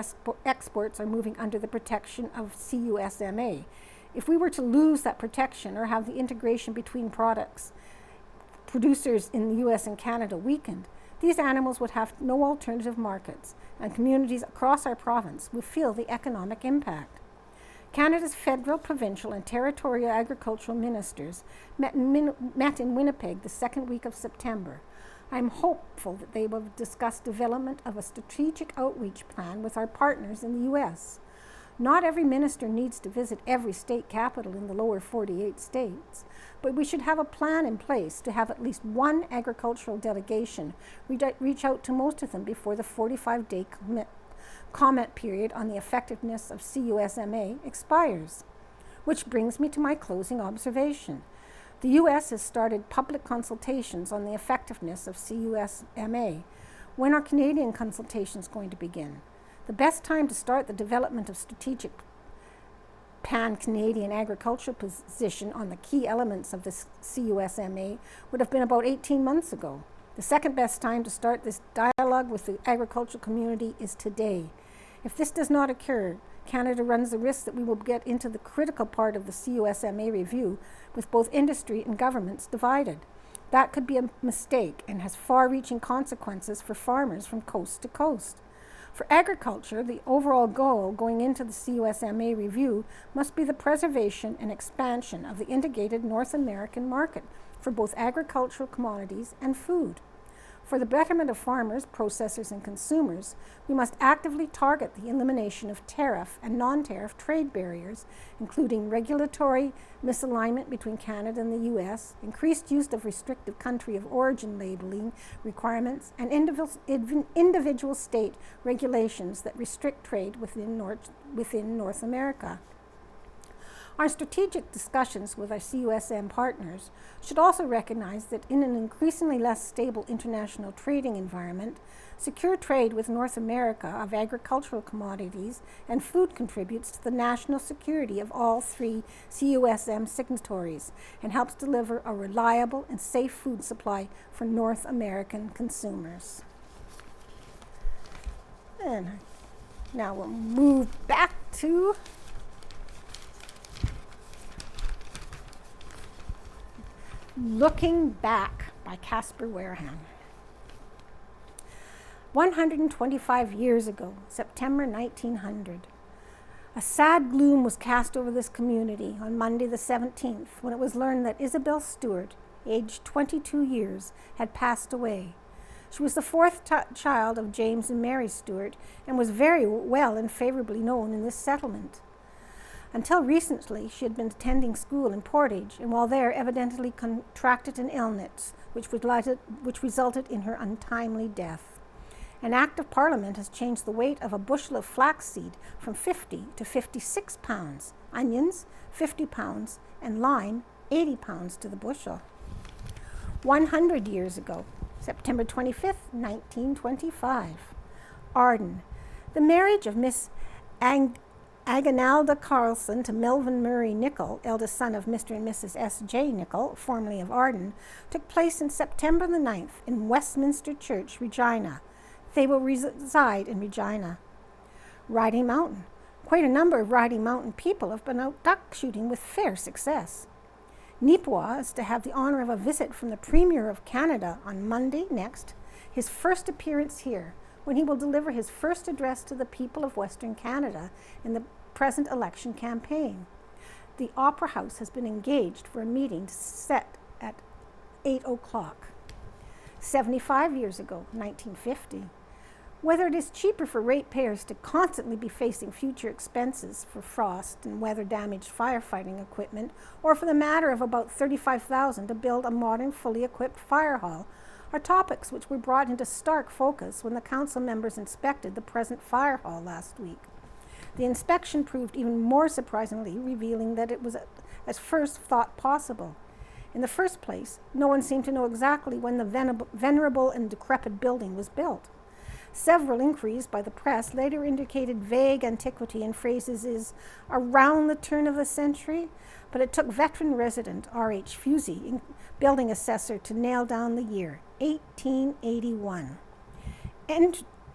exports are moving under the protection of CUSMA. If we were to lose that protection or have the integration between producers in the US and Canada weakened, these animals would have no alternative markets, and communities across our province would feel the economic impact. Canada's federal, provincial, and territorial agricultural ministers met in Winnipeg the second week of September. I am hopeful that they will discuss development of a strategic outreach plan with our partners in the US. Not every minister needs to visit every state capital in the lower 48 states, but we should have a plan in place to have at least one agricultural delegation reach out to most of them before the 45-day comment period on the effectiveness of CUSMA expires. Which brings me to my closing observation. The US has started public consultations on the effectiveness of CUSMA. When are Canadian consultations going to begin? The best time to start the development of strategic pan-Canadian agricultural position on the key elements of the CUSMA would have been about 18 months ago. The second best time to start this dialogue with the agricultural community is today. If this does not occur, Canada runs the risk that we will get into the critical part of the CUSMA review with both industry and governments divided. That could be a mistake and has far-reaching consequences for farmers from coast to coast. For agriculture, the overall goal going into the CUSMA review must be the preservation and expansion of the integrated North American market for both agricultural commodities and food. For the betterment of farmers, processors, and consumers, we must actively target the elimination of tariff and non-tariff trade barriers, including regulatory misalignment between Canada and the US, increased use of restrictive country of origin labeling requirements, and individual state regulations that restrict trade within North America. Our strategic discussions with our CUSM partners should also recognize that in an increasingly less stable international trading environment, secure trade with North America of agricultural commodities and food contributes to the national security of all three CUSM signatories and helps deliver a reliable and safe food supply for North American consumers. And now we'll move back to Looking Back by Caspar Wareham. 125 years ago, September 1900, a sad gloom was cast over this community on Monday the 17th when it was learned that Isabel Stewart, aged 22 years, had passed away. She was the fourth child of James and Mary Stewart and was very well and favorably known in this settlement. Until recently, she had been attending school in Portage, and while there, evidently contracted an illness, which resulted in her untimely death. An act of Parliament has changed the weight of a bushel of flaxseed from 50 to 56 pounds, onions 50 pounds, and lime 80 pounds to the bushel. 100 years ago, September 25th, 1925, Arden. The marriage of Miss Aguinalda Carlson to Melvin Murray Nicol, eldest son of Mr. and Mrs. S.J. Nicol, formerly of Arden, took place on September the 9th in Westminster Church, Regina. They will reside in Regina. Riding Mountain. Quite a number of Riding Mountain people have been out duck shooting with fair success. Neepawa is to have the honor of a visit from the Premier of Canada on Monday next, his first appearance here, when he will deliver his first address to the people of Western Canada in the present election campaign. The Opera House has been engaged for a meeting set at 8 o'clock. 75 years ago, 1950. Whether it is cheaper for ratepayers to constantly be facing future expenses for frost and weather-damaged firefighting equipment, or for the matter of about $35,000 to build a modern, fully equipped fire hall, are topics which were brought into stark focus when the council members inspected the present fire hall last week. The inspection proved even more surprisingly revealing that it was as first thought possible. In the first place, no one seemed to know exactly when the venerable and decrepit building was built. Several inquiries by the press later indicated vague antiquity in phrases is around the turn of the century, but it took veteran resident R.H. Fusey, building assessor, to nail down the year, 1881.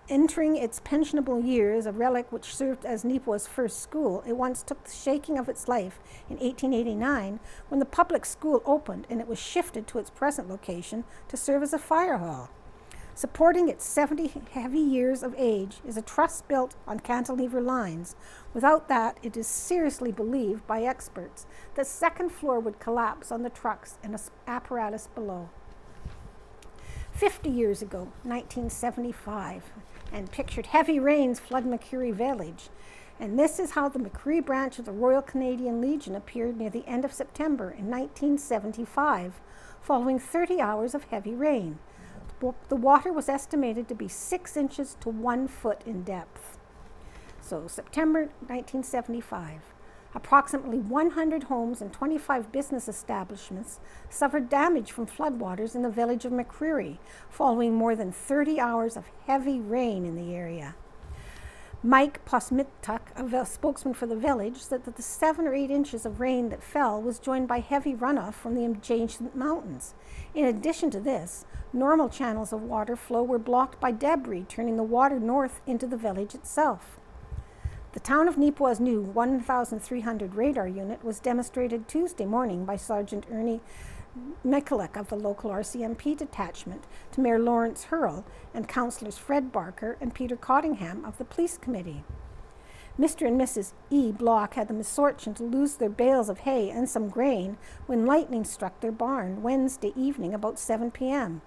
Entering its pensionable years, a relic which served as Neepawa's first school, it once took the shaking of its life in 1889 when the public school opened and it was shifted to its present location to serve as a fire hall. Supporting its 70 heavy years of age is a truss built on cantilever lines. Without that, it is seriously believed by experts that the second floor would collapse on the trucks and apparatus below. 50 years ago, 1975, and pictured heavy rains flood McCreary Village. And this is how the McCreary branch of the Royal Canadian Legion appeared near the end of September in 1975, following 30 hours of heavy rain. The water was estimated to be 6 inches to 1 foot in depth. So September 1975, approximately 100 homes and 25 business establishments suffered damage from floodwaters in the village of McCreary, following more than 30 hours of heavy rain in the area. Mike Posmittuk, a spokesman for the village, said that the 7 or 8 inches of rain that fell was joined by heavy runoff from the adjacent mountains. In addition to this, normal channels of water flow were blocked by debris, turning the water north into the village itself. The town of Neepawa's new 1,300 radar unit was demonstrated Tuesday morning by Sergeant Ernie Mikulik of the local RCMP detachment to Mayor Lawrence Hurrell and Councillors Fred Barker and Peter Cottingham of the Police Committee. Mr. and Mrs. E. Block had the misfortune to lose their bales of hay and some grain when lightning struck their barn Wednesday evening about 7 p.m.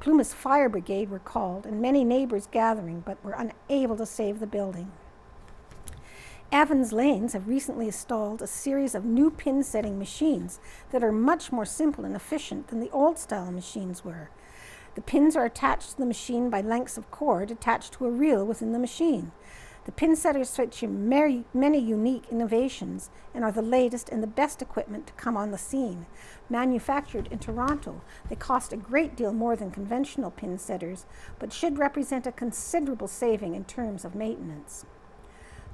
Plumas Fire Brigade were called and many neighbors gathering, but were unable to save the building. Evans Lanes have recently installed a series of new pin-setting machines that are much more simple and efficient than the old-style machines were. The pins are attached to the machine by lengths of cord attached to a reel within the machine. The pin setters feature many unique innovations and are the latest and the best equipment to come on the scene. Manufactured in Toronto, they cost a great deal more than conventional pin setters, but should represent a considerable saving in terms of maintenance.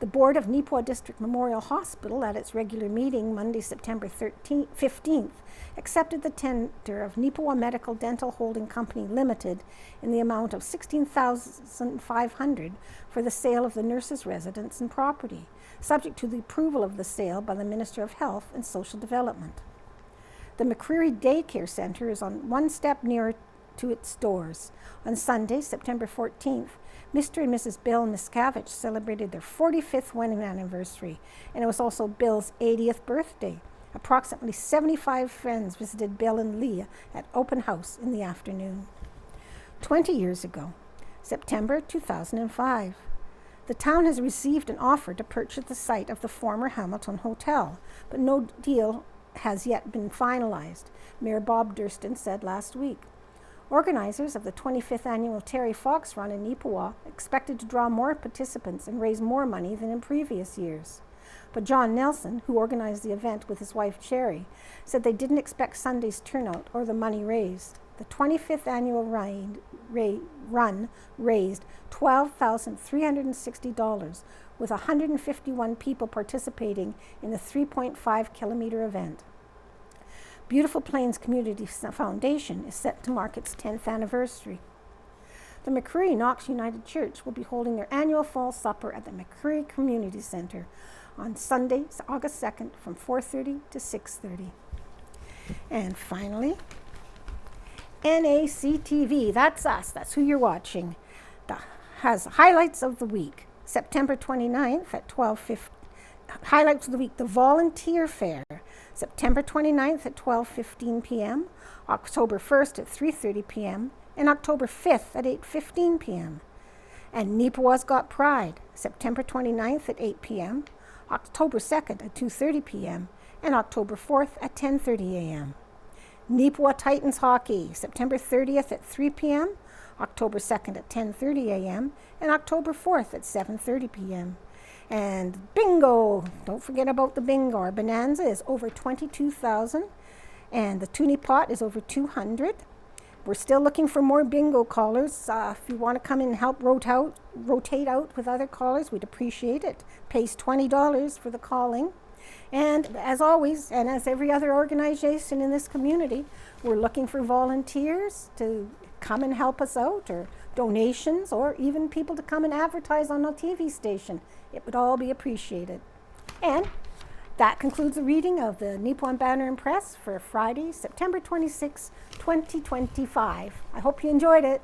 The board of Neepawa District Memorial Hospital, at its regular meeting Monday, September 15th, accepted the tender of Neepawa Medical Dental Holding Company Limited in the amount of $16,500 for the sale of the nurses' residence and property, subject to the approval of the sale by the Minister of Health and Social Development. The McCreary Daycare Center is on one step nearer to its doors. On Sunday, September 14th, Mr. and Mrs. Bill Miscavige celebrated their 45th wedding anniversary, and it was also Bill's 80th birthday. Approximately 75 friends visited Bill and Leah at open house in the afternoon. 20 years ago, September 2005, the town has received an offer to purchase the site of the former Hamilton Hotel, but no deal has yet been finalized, Mayor Bob Durston said last week. Organizers of the 25th annual Terry Fox Run in Neepawa expected to draw more participants and raise more money than in previous years. But John Nelson, who organized the event with his wife Cherry, said they didn't expect Sunday's turnout or the money raised. The 25th annual run raised $12,360, with 151 people participating in the 3.5-kilometer event. Beautiful Plains Community Foundation is set to mark its 10th anniversary. The McCreary Knox United Church will be holding their annual fall supper at the McCreary Community Center on Sunday, August 2nd from 4:30 to 6:30. And finally, NACTV, that's us, that's who you're watching, has highlights of the week. September 29th at 12:15. Highlights of the week, the Volunteer Fair, September 29th at 12:15 p.m., October 1st at 3:30 p.m., and October 5th at 8:15 p.m. And Neepawa's Got Pride, September 29th at 8 p.m., October 2nd at 2:30 p.m., and October 4th at 10:30 a.m. Neepawa Titans Hockey, September 30th at 3 p.m., October 2nd at 10:30 a.m., and October 4th at 7:30 p.m. And bingo, don't forget about the bingo. Our bonanza is over 22,000 and the toonie pot is over 200. We're still looking for more bingo callers. If you want to come in and help rotate out with other callers, we'd appreciate it. Pays $20 for the calling. And as always, and as every other organization in this community, we're looking for volunteers to come and help us out, or donations, or even people to come and advertise on a TV station. It would all be appreciated. And that concludes the reading of the Neepawa Banner and Press for Friday, September 26, 2025. I hope you enjoyed it.